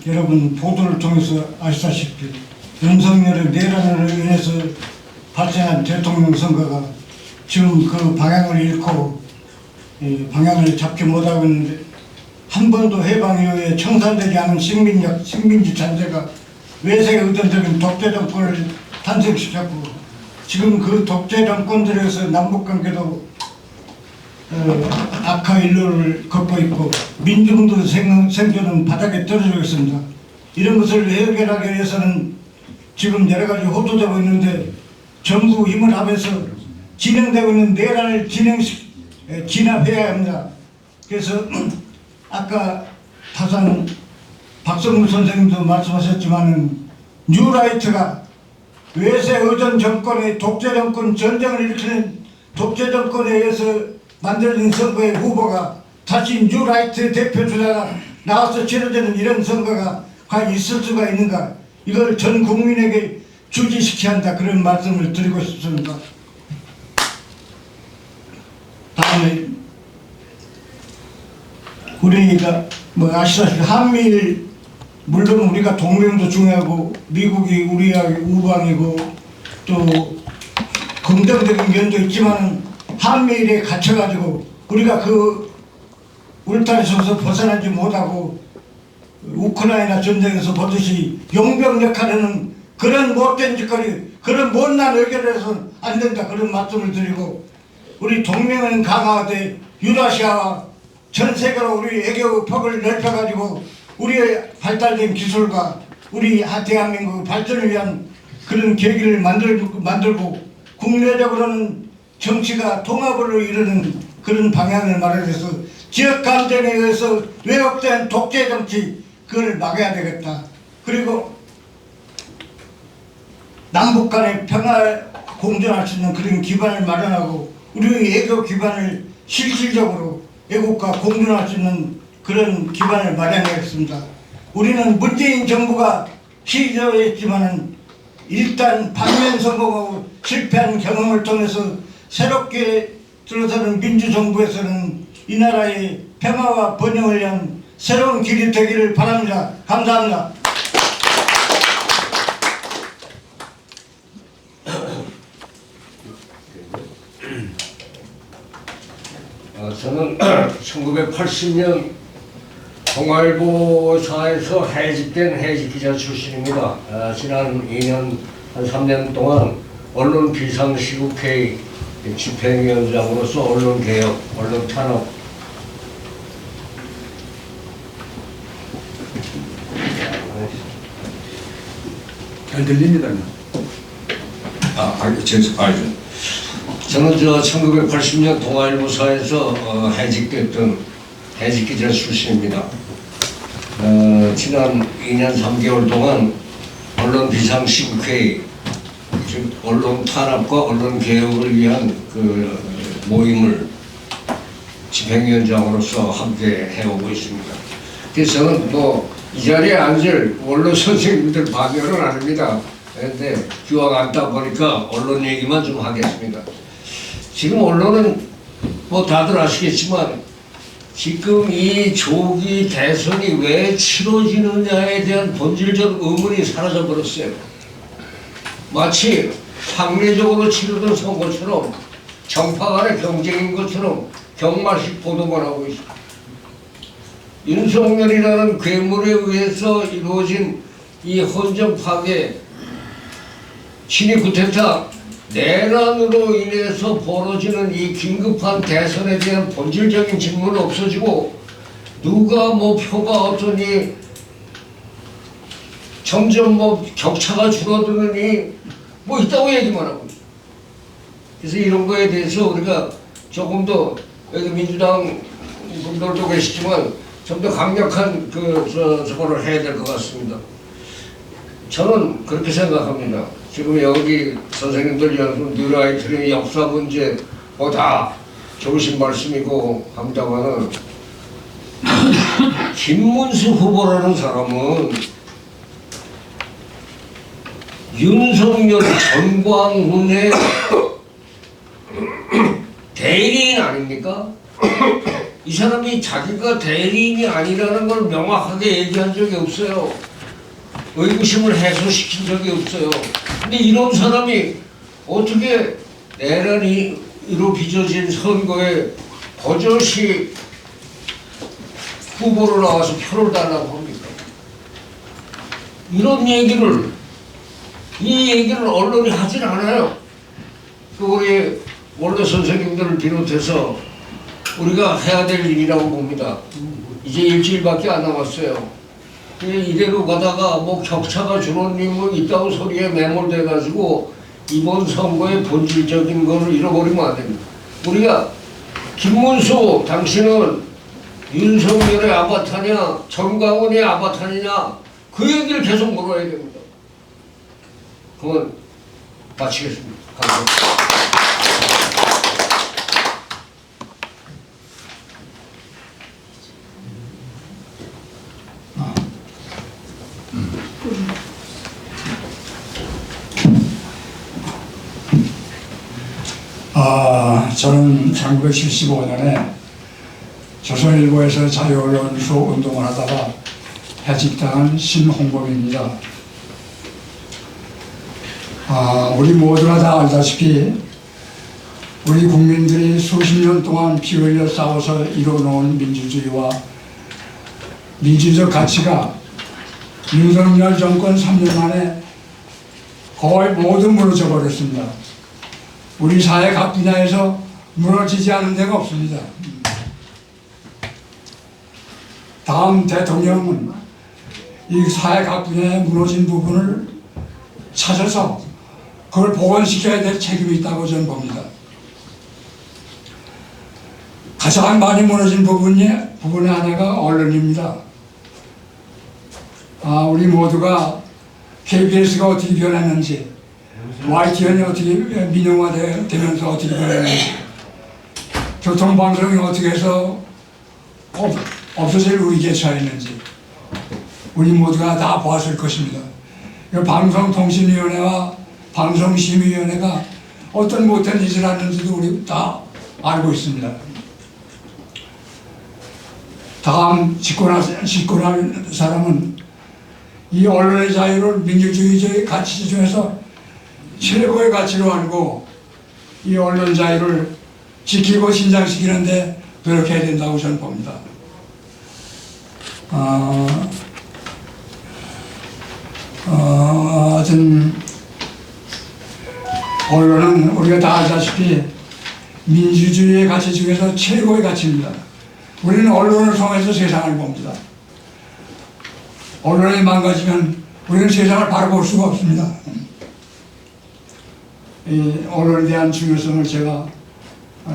[SPEAKER 10] 여러분 보도를 통해서 아시다시피 윤석열의 내란으로 인해서 발생한 대통령 선거가 지금 그 방향을 잃고 방향을 잡지 못하고 있는데, 한 번도 해방 이후에 청산되지 않은 식민지 잔재가 외세의 의도적인 독재 정권을 탄생시켰고, 지금 그 독재 정권들에서 남북관계도 악화 일로를 걷고 있고 민중도 생존은 바닥에 떨어지고 있습니다. 이런 것을 해결하기 위해서는 지금 여러 가지 호도되고 있는데 전부 힘을 합해서 진행되고 있는 내란을 진압해야 합니다. 그래서 아까 타산 박성무 선생님도 말씀하셨지만은 뉴라이트가 외세 의존 정권의 독재 정권 전쟁을 일으키는 독재 정권에 의해서 만들어진 선거의 후보가 다시 뉴라이트 대표 주자가 나와서 치러지는 이런 선거가 과연 있을 수가 있는가, 이걸 전 국민에게 주지시켜야 한다, 그런 말씀을 드리고 싶습니다. 다음에 우리가 뭐 아시다시피 한미일, 물론 우리가 동맹도 중요하고 미국이 우리의 우방이고 또 긍정적인 면도 있지만 한미일에 갇혀가지고 우리가 그 울타리에서 벗어나지 못하고 우크라이나 전쟁에서 보듯이 용병역할하는 그런 못된 짓거리, 그런 못난 의견을 해서는 안 된다, 그런 말씀을 드리고, 우리 동맹은 강화돼 유라시아와 전 세계로 우리 애교 폭을 넓혀가지고 우리의 발달된 기술과 우리 대한민국 발전을 위한 그런 계기를 만들고 국내적으로는 정치가 통합으로 이루는 그런 방향을 마련해서 지역 감정에 의해서 왜곡된 독재 정치, 그걸 막아야 되겠다. 그리고 남북 간의 평화 공존할 수 있는 그런 기반을 마련하고 우리의 애국 기반을 실질적으로 애국과 공존할 수 있는 그런 기반을 마련하겠습니다. 우리는 문재인 정부가 시도했지만은 일단 반면 성공하고 실패한 경험을 통해서 새롭게 들어서는 민주정부에서는 이 나라의 평화와 번영을 위한 새로운 길이 되기를 바랍니다. 감사합니다.
[SPEAKER 13] 저는 1980년 동아일보사에서 해직된 해직기자 출신입니다. 지난 2년, 한 3년 동안 언론 비상시국회의 집행위원장으로서 언론개혁, 언론탄압,
[SPEAKER 9] 잘 들립니다.
[SPEAKER 13] 저는 1980년 동아일보사에서 해직됐던 해직기자 출신입니다. 지난 2년 3개월 동안 언론 비상시국회의, 즉 언론 탄압과 언론 개혁을 위한 그 모임을 집행위원장으로서 함께 해오고 있습니다. 그래서 저는 뭐 이 자리에 앉을 원로 선생님들 방해는 아닙니다. 그런데 기왕 앉다 보니까 언론 얘기만 좀 하겠습니다. 지금 언론은 뭐 다들 아시겠지만 지금 이 조기 대선이 왜 치러지느냐에 대한 본질적 의문이 사라져버렸어요. 마치 상례적으로 치르던 선거처럼 정파 간의 경쟁인 것처럼 경마식 보도만 하고 있습니다. 윤석열이라는 괴물에 의해서 이루어진 이 헌정 파괴, 친위 쿠데타, 내란으로 인해서 벌어지는 이 긴급한 대선에 대한 본질적인 질문은 없어지고 누가 뭐 표가 어떠니 점점 뭐 격차가 줄어드느니 뭐 있다고 얘기만 하고 있어요. 그래서 이런 거에 대해서 우리가 조금 더 여기 민주당 분들도 계시지만 좀 더 강력한 저거를 해야 될 것 같습니다. 저는 그렇게 생각합니다. 지금 여기 선생님들 연구 뉴라이트의 역사 문제 뭐 다 좋으신 말씀이고 합니다만은 김문수 후보라는 사람은 윤석열 전광훈의 대리인 아닙니까? 이 사람이 자기가 대리인이 아니라는 걸 명확하게 얘기한 적이 없어요. 의구심을 해소시킨 적이 없어요. 근데 이런 사람이 어떻게 내란으로 빚어진 선거에 버젓이 후보로 나와서 표를 달라고 합니까? 이런 얘기를, 이 얘기를 언론이 하질 않아요. 우리 원로 선생님들을 비롯해서 우리가 해야 될 일이라고 봅니다. 이제 일주일밖에 안 남았어요. 이대로 가다가 뭐 격차가 줄었니 뭐 있다고 소리에 매몰돼가지고 이번 선거의 본질적인 걸 잃어버리면 안 됩니다. 우리가 김문수 당신은 윤석열의 아바타냐 정광훈의 아바타냐 그 얘기를 계속 물어야 됩니다. 그건 마치겠습니다. 감사합니다.
[SPEAKER 10] 저는 1975년에 조선일보에서 자유언론수 운동을 하다가 해직당한 신홍범입니다. 우리 모두가 다 알다시피 우리 국민들이 수십 년 동안 피 흘려 싸워서 이뤄놓은 민주주의와 민주적 가치가 윤석열 정권 3년 만에 거의 모두 무너져 버렸습니다. 우리 사회 각 분야에서 무너지지 않은 데가 없습니다. 다음 대통령은 이 사회 각 분야에 무너진 부분을 찾아서 그걸 복원시켜야 될 책임이 있다고 저는 봅니다. 가장 많이 무너진 부분의 하나가 언론입니다. 우리 모두가 KBS가 어떻게 변했는지, YTN이 어떻게 민영화되면서 어떻게 변했는지, 교통방송이 어떻게 해서 없어질 위기에 처했는지 우리 모두가 다 보았을 것입니다. 방송통신위원회와 방송심의위원회가 어떤 못한 짓을 하는지도 우리 다 알고 있습니다. 다음 집권할 사람은 이 언론의 자유를 민주주의적 가치 중에서 최고의 가치로 알고 이 언론 자유를 지키고 신장시키는 데 노력해야 된다고 저는 봅니다. 하여튼 언론은 우리가 다 알다시피 민주주의의 가치 중에서 최고의 가치입니다. 우리는 언론을 통해서 세상을 봅니다. 언론이 망가지면 우리는 세상을 바로 볼 수가 없습니다. 이 언론에 대한 중요성을 제가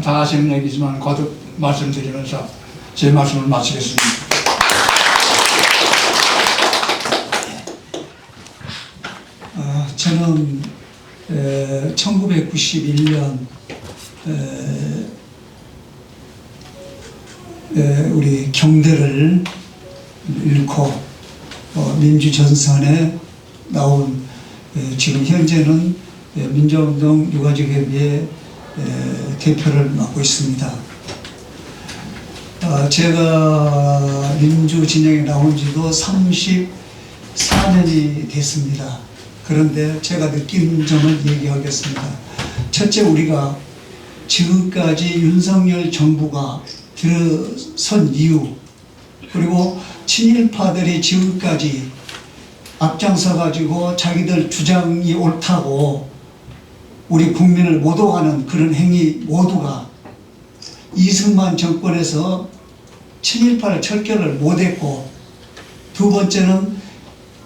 [SPEAKER 10] 다 아시는 얘기지만 거듭 말씀드리면서 제 말씀을 마치겠습니다.
[SPEAKER 14] 저는 1991년 우리 경대를 잃고 민주전선에 나온 지금 현재는 민주운동 유가족협의회 대표를 맡고 있습니다. 제가 민주진영에 나온 지도 34년이 됐습니다. 그런데 제가 느낀 점을 얘기하겠습니다. 첫째, 우리가 지금까지 윤석열 정부가 들어선 이유, 그리고 친일파들이 지금까지 앞장서 가지고 자기들 주장이 옳다고 우리 국민을 모독하는 그런 행위 모두가 이승만 정권에서 친일파를 철결을 못했고, 두 번째는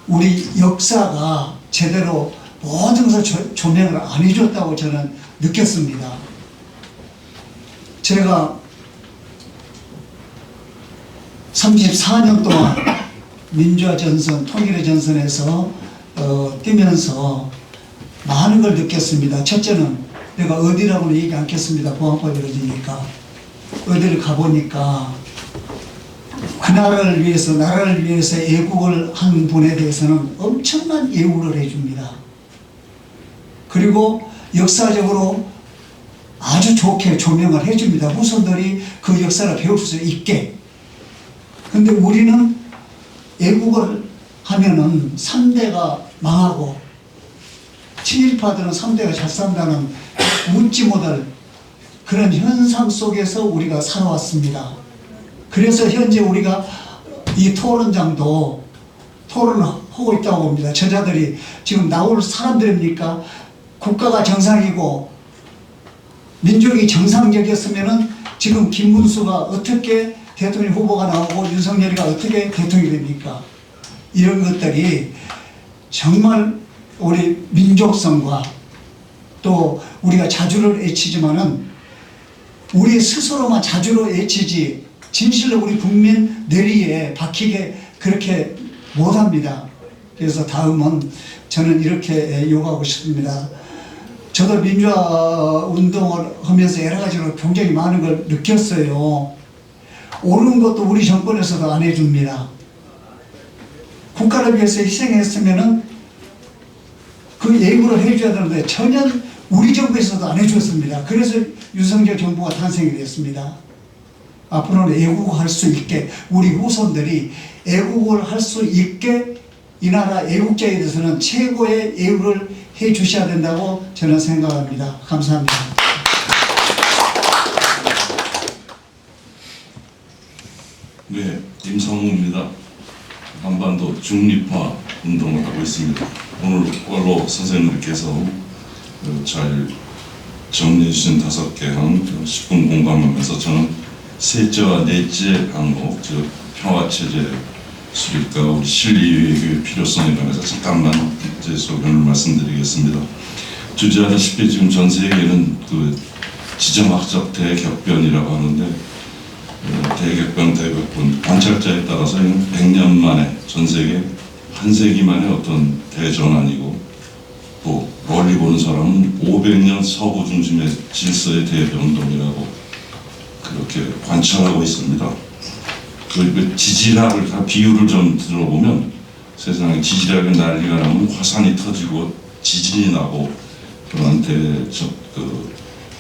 [SPEAKER 14] 우리 역사가 제대로 모든 것을 조명을 안 해줬다고 저는 느꼈습니다. 제가 34년 동안 민주화 전선, 통일의 전선에서 뛰면서 많은 걸 느꼈습니다. 첫째는 내가 어디라고는 얘기 않겠습니다. 보안법이 이루어지니까. 어디를 가보니까 그 나라를 위해서, 나라를 위해서 애국을 한 분에 대해서는 엄청난 예우를 해줍니다. 그리고 역사적으로 아주 좋게 조명을 해줍니다. 후손들이 그 역사를 배울 수 있게. 근데 우리는 애국을 하면은 3대가 망하고 친일파들은 3대가 잘 산다는 웃지 못할 그런 현상 속에서 우리가 살아왔습니다. 그래서 현재 우리가 이 토론장도 토론을 하고 있다고 봅니다. 저자들이 지금 나올 사람들입니까? 국가가 정상이고 민족이 정상적이었으면은 지금 김문수가 어떻게 대통령 후보가 나오고 윤석열이가 어떻게 대통령이 됩니까? 이런 것들이 정말 우리 민족성과 또 우리가 자주를 애치지만은 우리 스스로만 자주를 애치지 진실로 우리 국민 뇌리에 박히게 그렇게 못합니다. 그래서 다음은 저는 이렇게 요구하고 싶습니다. 저도 민주화 운동을 하면서 여러 가지로 굉장히 많은 걸 느꼈어요. 옳은 것도 우리 정권에서도 안 해줍니다. 국가를 위해서 희생했으면은 그 예우를 해줘야 되는데 전혀 우리 정부에서도 안 해줬습니다. 그래서 윤석열 정부가 탄생이 됐습니다. 앞으로는 애국을 할 수 있게 우리 후손들이 애국을 할 수 있게 이 나라 애국자에 대해서는 최고의 예우를 해 주셔야 된다고 저는 생각합니다. 감사합니다.
[SPEAKER 15] 네, 임성우입니다. 한반도 중립화 운동을 하고 있습니다. 오늘 원로 선생님께서 잘 정리해 주신 5개항 10분 공감하면서 저는 셋째와 넷째 항목, 즉 평화체제 수립과 우리 실리외교의 필요성에 관해서 잠깐만 제 소견을 말씀드리겠습니다. 주제하다시피 지금 전 세계는 그 지정학적 대격변이라고 하는데 대격변, 대격변 관찰자에 따라서는 100년 만에 전 세계 한 세기 만에 어떤 대전환이고 또 멀리 보는 사람은 500년 서구 중심의 질서의 대변동이라고 그렇게 관찰하고 있습니다. 그 지질학을 다 비유를 좀 들어보면 세상에 지질학의 난리가 나면 화산이 터지고 지진이 나고 그런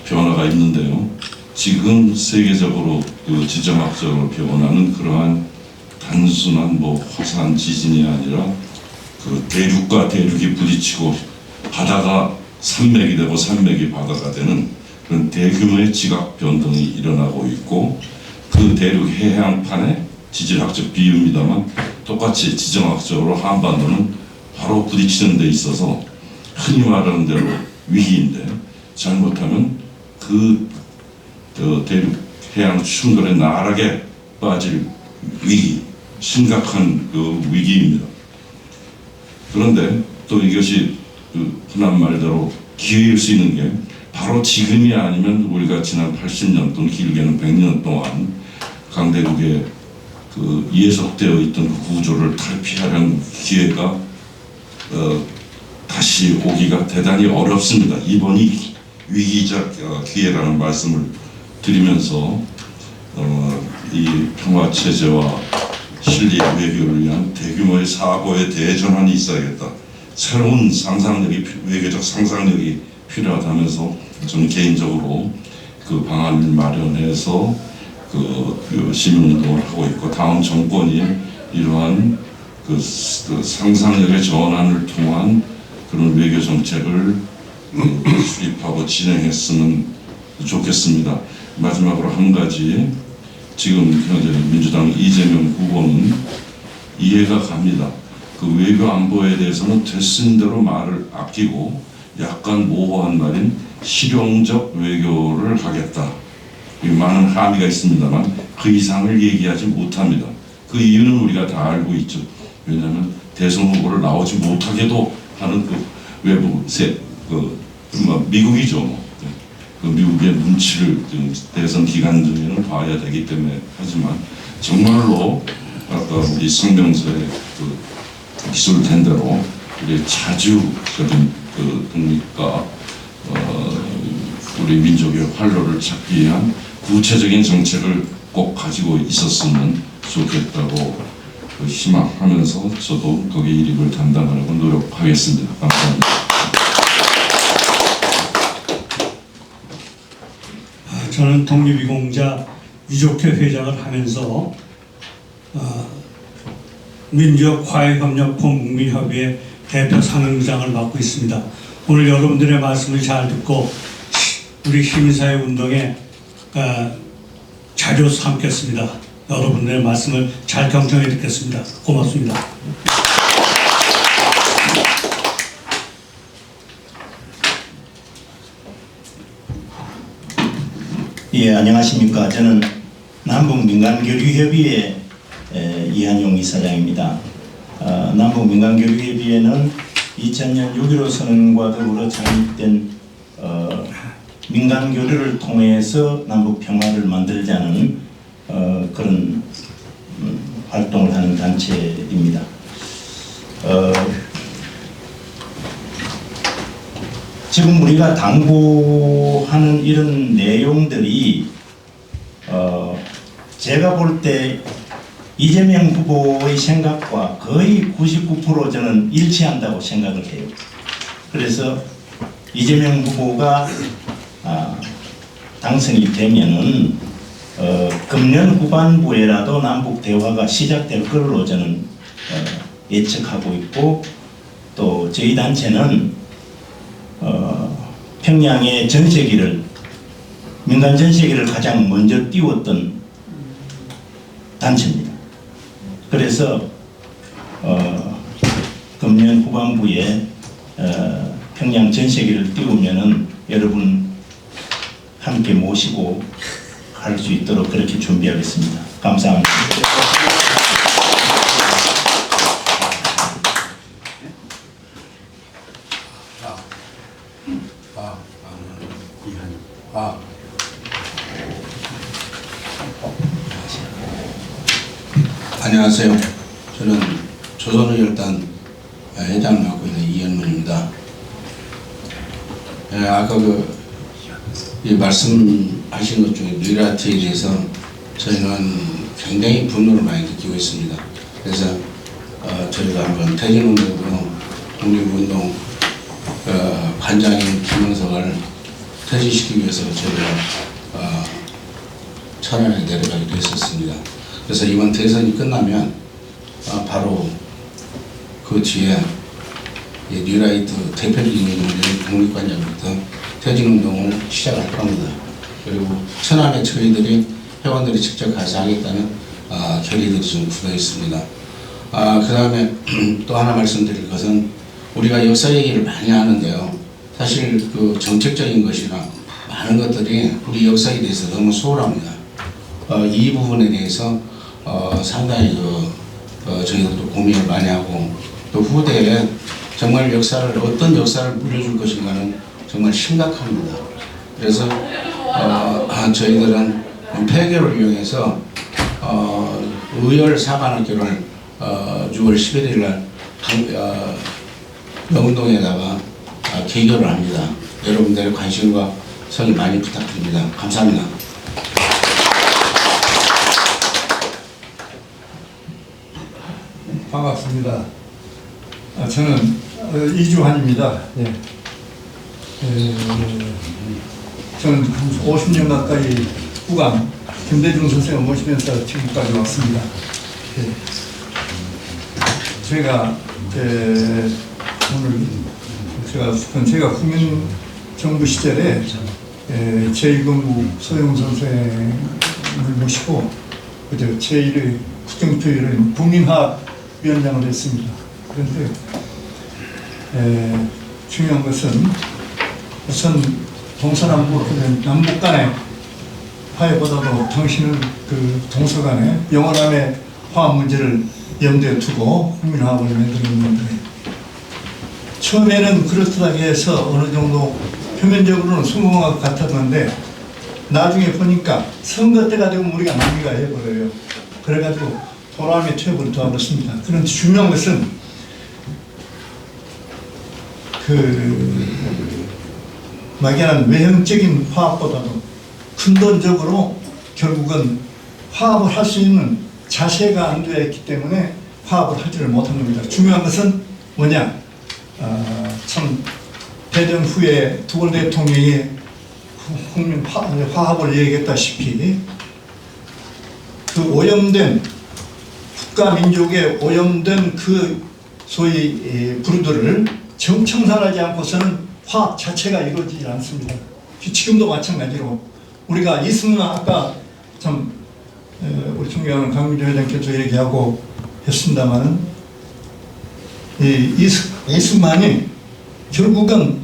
[SPEAKER 15] 변화가 있는데요. 지금 세계적으로 그 지정학적으로 변하는 그러한 단순한 화산 지진이 아니라 그 대륙과 대륙이 부딪히고 바다가 산맥이 되고 산맥이 바다가 되는 그런 대규모의 지각 변동이 일어나고 있고 그 대륙 해양판의 지질학적 비유입니다만 똑같이 지정학적으로 한반도는 바로 부딪히는 데 있어서 흔히 말하는 대로 위기인데 잘못하면 그 대륙 해양 충돌에 나락에 빠질 위기, 심각한 그 위기입니다. 그런데 또 이것이 그 흔한 말대로 기회일 수 있는 게 바로 지금이 아니면 우리가 지난 80년 또는 길게는 100년 동안 강대국에 그 예속되어 있던 그 구조를 탈피하려는 기회가 다시 오기가 대단히 어렵습니다. 이번이 위기적 기회라는 말씀을 드리면서 이 평화체제와 실리 외교를 위한 대규모의 사고의 대전환이 있어야겠다. 새로운 상상력이 외교적 상상력이 필요하다면서 저는 개인적으로 그 방안을 마련해서 그 시민운동을 하고 있고 다음 정권이 이러한 그 상상력의 전환을 통한 그런 외교 정책을 수립하고 진행했으면 좋겠습니다. 마지막으로 한 가지, 지금 현재 민주당 이재명 후보는 이해가 갑니다. 그 외교 안보에 대해서는 되신 대로 말을 아끼고 약간 모호한 말인 실용적 외교를 하겠다. 많은 함의가 있습니다만 그 이상을 얘기하지 못합니다. 그 이유는 우리가 다 알고 있죠. 왜냐하면 대선 후보를 나오지 못하게도 하는 그 외부 미국이죠. 그 미국의 눈치를 대선 기간 중에는 봐야 되기 때문에 하지만 정말로 아까 우리 성명서에 그 기술된 대로 우리 자주적인 그 독립과 우리 민족의 활로를 찾기 위한 구체적인 정책을 꼭 가지고 있었으면 좋겠다고 희망하면서 저도 거기에 일입을 담당하려고 노력하겠습니다. 감사합니다.
[SPEAKER 16] 저는 독립유공자 유족회 회장을 하면서 민족 화해협력 범국민협의회 대표 상임부장을 맡고 있습니다. 오늘 여러분들의 말씀을 잘 듣고 우리 시민사회 운동에 자료 삼겠습니다. 여러분들의 말씀을 잘 경청해 듣겠습니다. 고맙습니다.
[SPEAKER 17] 예, 안녕하십니까. 저는 남북민간교류협의회 이한용 이사장입니다. 남북민간교류협의회는 2000년 6.15 선언과 더불어 창립된 민간교류를 통해서 남북 평화를 만들자는 그런 활동을 하는 단체입니다. 지금 우리가 당부하는 이런 내용들이 제가 볼 때 이재명 후보의 생각과 거의 99% 저는 일치한다고 생각을 해요. 그래서 이재명 후보가 당선이 되면은 금년 후반부에라도 남북 대화가 시작될 걸로 저는 예측하고 있고, 또 저희 단체는 평양의 전세기를, 민간 전세기를 가장 먼저 띄웠던 단체입니다. 그래서 금년 후반부에 평양 전세기를 띄우면은 여러분 함께 모시고 할 수 있도록 그렇게 준비하겠습니다. 감사합니다.
[SPEAKER 18] 안녕하세요. 저는 조선의열단 회장을 맡고 있는 이현문입니다. 아까 말씀하신 것 중에 뉴라트에 대해서 저희는 굉장히 분노를 많이 느끼고 있습니다. 그래서 저희가 한번 퇴진운동으로 독립운동 관장인 김영석을 퇴진시키기 위해서 저희가 천안에 내려가기도 했었습니다. 그래서 이번 대선이 끝나면 바로 그 뒤에 뉴라이트 대표적인 독립관장부터 퇴진운동을 시작할 겁니다. 그리고 천안에 저희들이 회원들이 직접 가서 하겠다는 결의들이 좀 굳어 있습니다. 그 다음에 또 하나 말씀드릴 것은 우리가 역사 얘기를 많이 하는데요. 사실 그 정책적인 것이나 많은 것들이 우리 역사에 대해서 너무 소홀합니다. 이 부분에 대해서 상당히 저희들도 고민을 많이 하고, 또 후대에 정말 어떤 역사를 물려줄 것인가는 정말 심각합니다. 그래서 저희들은 폐교를 이용해서 의열 사관학교를 6월 11일 날 명동에다가 개교를 합니다. 여러분들의 관심과 성의 많이 부탁드립니다. 감사합니다.
[SPEAKER 19] 반갑습니다. 저는 이주환입니다. 예. 저는 50년 가까이 후감 김대중 선생을 모시면서 지금까지 왔습니다. 예. 제가 오늘 제가 국민 정부 시절에 제1군부 소영 선생을 모시고 제1의 국정토의를 국민화위원장을 했습니다. 그런데 중요한 것은 우선 동서남북 남북 간의 화해보다도 당신은 그 동서 간의 영원함의 화합 문제를 염두에 두고 국민화합을 만들었는데, 처음에는 그렇다 해서 어느 정도 표면적으로는 성공한 것 같았는데 나중에 보니까 선거 때가 되면 우리가 낭비가 해버려요. 그래가지고 도람의 퇴업을 도와버렸습니다. 그런데 중요한 것은 막연한 외형적인 화합보다도 근본적으로 결국은 화합을 할 수 있는 자세가 안 되어 있기 때문에 화합을 하지를 못한 겁니다. 중요한 것은 뭐냐? 참 대전 후에 두골 대통령이 국민 화합을 얘기했다시피 그 오염된 국가민족의 오염된 그 소위 부류들을 정청산하지 않고서는 화합 자체가 이루어지지 않습니다. 지금도 마찬가지로 우리가 이승만 아까 참 우리 존경하는 강민주 회장께서 얘기하고 했습니다만은 이승만이 결국은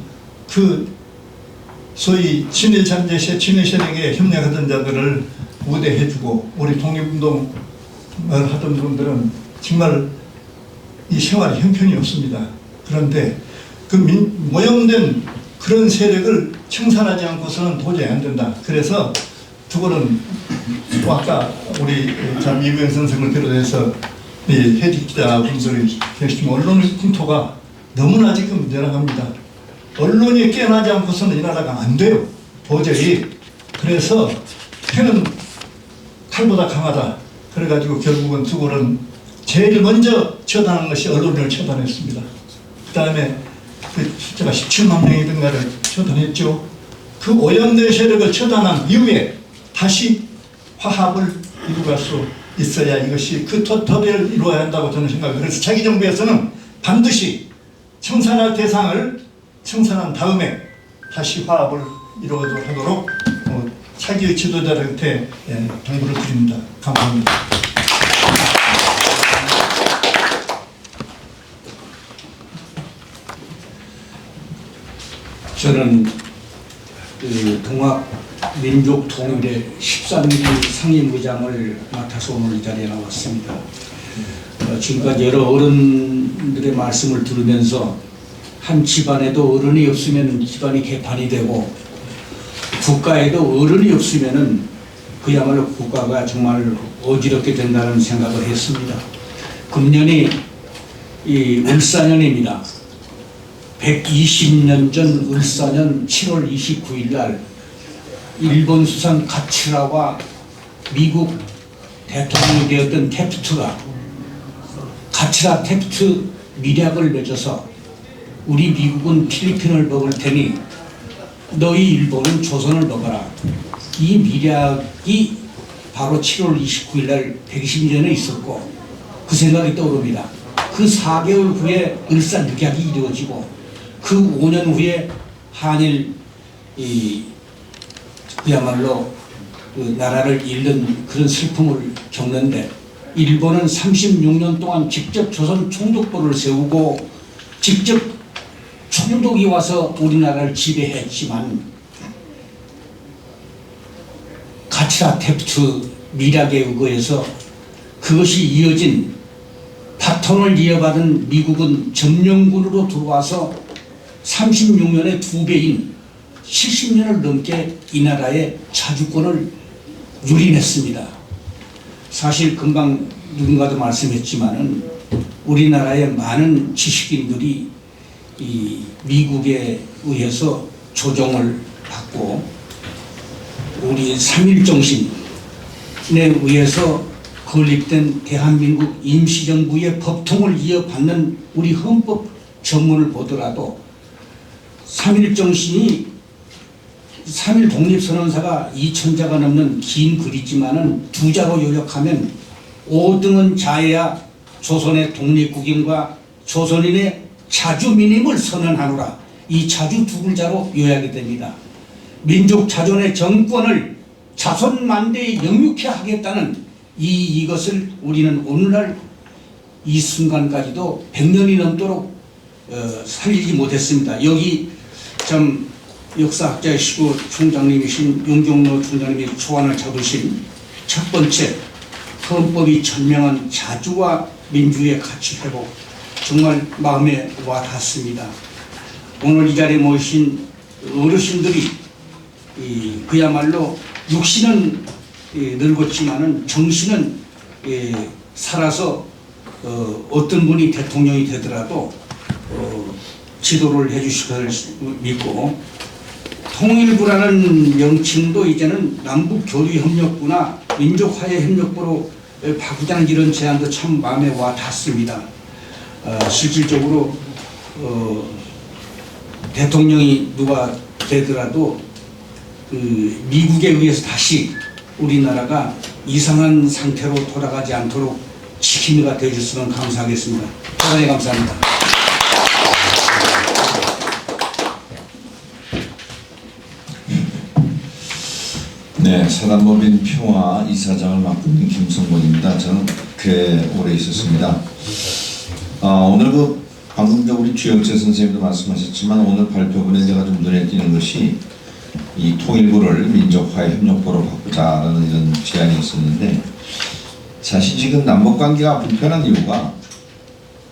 [SPEAKER 19] 그 소위 친일 잔재세 친일 세력에 협력하던 자들을 우대해주고 우리 독립운동을 하던 분들은 정말 이 생활이 형편이 없습니다. 그런데 그 모형된 그런 세력을 청산하지 않고서는 도저히 안 된다. 그래서 두고는 또 아까 우리 참 이병 선생을 비롯해서 이 해직 기자분들이 계시지만 언론의 풍토가 너무나 지금 열악합니다. 언론이 깨어나지 않고서는 이 나라가 안 돼요. 도저히. 그래서 패는 칼보다 강하다. 그래가지고 결국은 두고는 제일 먼저 처단한 것이 언론을 처단했습니다. 그 다음에 그 숫자가 17만 명이든가를 처단했죠. 그 오염된 세력을 처단한 이후에 다시 화합을 이루갈 수 있어야 이것이 그 토대를 이루어야 한다고 저는 생각해요. 그래서 차기 정부에서는 반드시 청산할 대상을 청산한 다음에 다시 화합을 이루어도록 차기 지도자들한테 당부를 드립니다. 감사합니다.
[SPEAKER 10] 저는 그 동학민족통일의 13기 상임의장을 맡아서 오늘 이 자리에 나왔습니다. 지금까지 여러 어른들의 말씀을 들으면서 한 집안에도 어른이 없으면 집안이 개판이 되고 국가에도 어른이 없으면 그야말로 국가가 정말 어지럽게 된다는 생각을 했습니다. 금년이 이 을사년입니다. 120년 전 을사년 7월 29일 날 일본 수상 가츠라와 미국 대통령이 되었던 태프트가 가츠라 태프트 밀약을 맺어서 우리 미국은 필리핀을 먹을 테니 너희 일본은 조선을 먹어라. 이 밀약이 바로 7월 29일 날 120년에 있었고 그 생각이 떠오릅니다. 그 4개월 후에 을사늑약이 이루어지고 그 5년 후에 한일 그야말로 그 나라를 잃는 그런 슬픔을 겪는데 일본은 36년 동안 직접 조선 총독부를 세우고 직접 총독이 와서 우리나라를 지배했지만 가츠라 태프트 밀약에 의거해서 그것이 이어진 바톤을 이어받은 미국은 점령군으로 들어와서 36년의 2배인 70년을 넘게 이 나라의 자주권을 유린했습니다. 사실 금방 누군가도 말씀했지만은 우리나라의 많은 지식인들이 이 미국에 의해서 조종을 받고 우리 3.1정신에 의해서 건립된 대한민국 임시정부의 법통을 이어받는 우리 헌법 전문을 보더라도 3.1정신이 3.1 독립선언사가 2000자가 넘는 긴 글이지만은 2자로 요약하면 5등은 자해야 조선의 독립국임과 조선인의 자주민임을 선언하노라. 이 자주 2글자로 요약이 됩니다. 민족 자존의 정권을 자손 만대에 영육해 하겠다는 이것을 우리는 오늘날 이 순간까지도 100년이 넘도록 살리지 못했습니다. 여기 참 역사학자이시고 총장님이신 윤경로 총장님이 초안을 잡으신 첫 번째 헌법이 천명한 자주와 민주의 가치 회복, 정말 마음에 와 닿습니다. 오늘 이 자리에 모이신 어르신들이 그야말로 육신은 늙었지만은 정신은 살아서 어떤 분이 대통령이 되더라도 지도를 해주실 것을 믿고, 통일부라는 명칭도 이제는 남북교류협력부나 민족화해협력부로 바꾸자는 이런 제안도 참 마음에 와 닿습니다. 실질적으로 대통령이 누가 되더라도 그 미국에 의해서 다시 우리나라가 이상한 상태로 돌아가지 않도록 지킴이가 되어줬으면 감사하겠습니다. 대단히 감사합니다.
[SPEAKER 15] 네, 사단법인 평화 이사장을 맡고 있는 김성곤입니다. 저는 꽤 오래 있었습니다. 오늘 방금 우리 주영재 선생님도 말씀하셨지만 오늘 발표문에 제가 좀 눈에 띄는 것이 이 통일부를 민족화협력부로 바꾸자라는 이런 제안이 있었는데, 사실 지금 남북관계가 불편한 이유가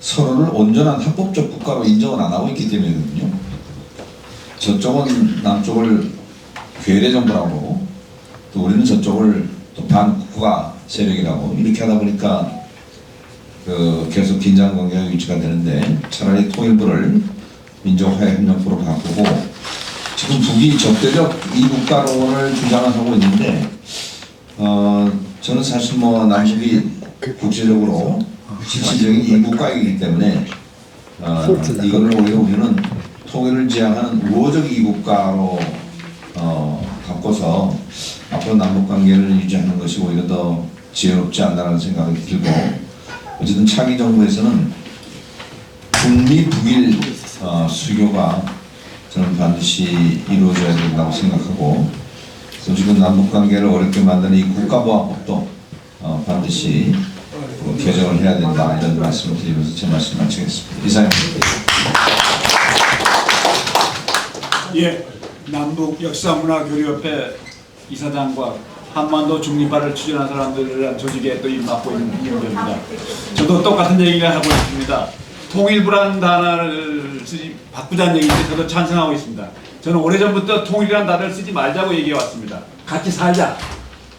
[SPEAKER 15] 서로를 온전한 합법적 국가로 인정을 안 하고 있기 때문이거든요. 저쪽은 남쪽을 괴뢰 정부라고
[SPEAKER 20] 또 우리는 저쪽을 또 반국가 세력이라고 이렇게 하다 보니까 계속 긴장 관계가 유지가 되는데 차라리 통일부를 민족화해협력부로 바꾸고 지금 북이 적대적 이국가론을 주장하고 있는데 저는 사실 뭐 남북이 국제적으로 실질적인 이국가이기 때문에 이거를 오히려 우리는 통일을 지향하는 우호적 이국가로 바꿔서 앞으로 남북관계를 유지하는 것이 오히려 더 지혜롭지 않나라는 생각이 들고 어쨌든 차기 정부에서는 북미 북일 수교가 저는 반드시 이루어져야 된다고 생각하고 그래서 지금 남북관계를 어렵게 만드는 이 국가보안법도 반드시 개정을 해야 된다 이런 말씀을 드리면서 제 말씀 마치겠습니다. 이상입니다.
[SPEAKER 5] 예, 남북 역사문화교류협회 이사장과 한반도 중립화를 추진한 사람들이라는 조직에 또 맡고 있는 이용재입니다. 저도 똑같은 얘기를 하고 있습니다. 통일부라는 단어를 바꾸자는 얘기인데 저도 찬성하고 있습니다. 저는 오래전부터 통일이라는 단어를 쓰지 말자고 얘기해 왔습니다. 같이 살자.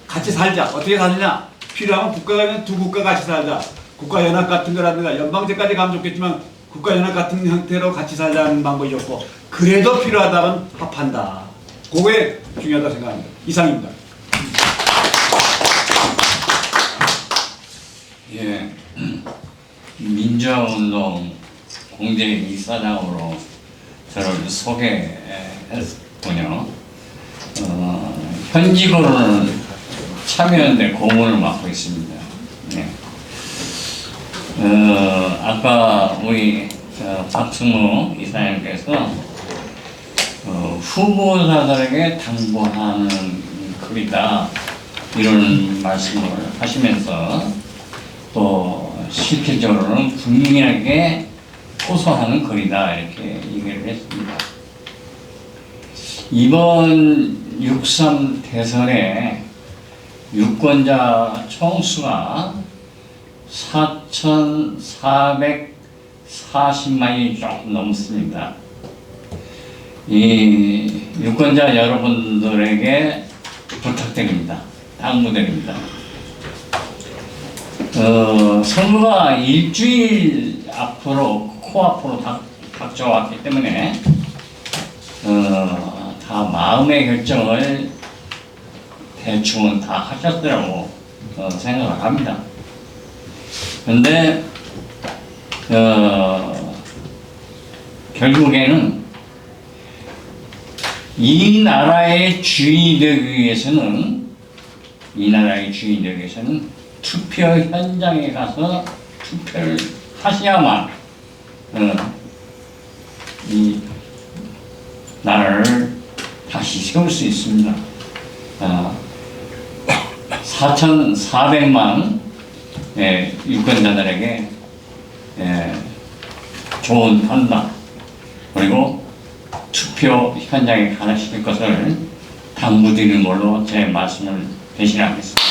[SPEAKER 5] 같이 살자. 어떻게 사느냐? 필요하면 국가가 있는 두 국가 같이 살자. 국가연합 같은 거라든가 연방제까지 가면 좋겠지만 국가연합 같은 형태로 같이 살자는 방법이 좋고 그래도 필요하다면 합한다. 그게 중요하다고 생각합니다. 이상입니다.
[SPEAKER 21] 예, 민주화운동 공제 이사장으로 저를 소개했군요. 현직으로는 참여연대 고문을 맡고 있습니다. 네. 아까 우리 박승무 이사장께서 후보자들에게 당부하는 글이다 이런 말씀을 하시면서 또 실질적으로는 국민에게 호소하는 글이다 이렇게 얘기를 했습니다. 이번 6.3 대선에 유권자 총수가 4,440만이 조금 넘습니다. 이 유권자 여러분들에게 부탁드립니다. 당부드립니다. 선거가 일주일 앞으로 코앞으로 닥쳐왔기 때문에 다 마음의 결정을 대충은 다 하셨더라고 생각을 합니다. 그런데 결국에는 이 나라의 주인이 되기 위해서는 투표 현장에 가서 투표를 하셔야만 이 나라를 다시 세울 수 있습니다. 4,400만 유권자들에게 좋은 판단 그리고 투표 현장에 가실 것을 당부드리는 걸로 제 말씀을 대신하겠습니다.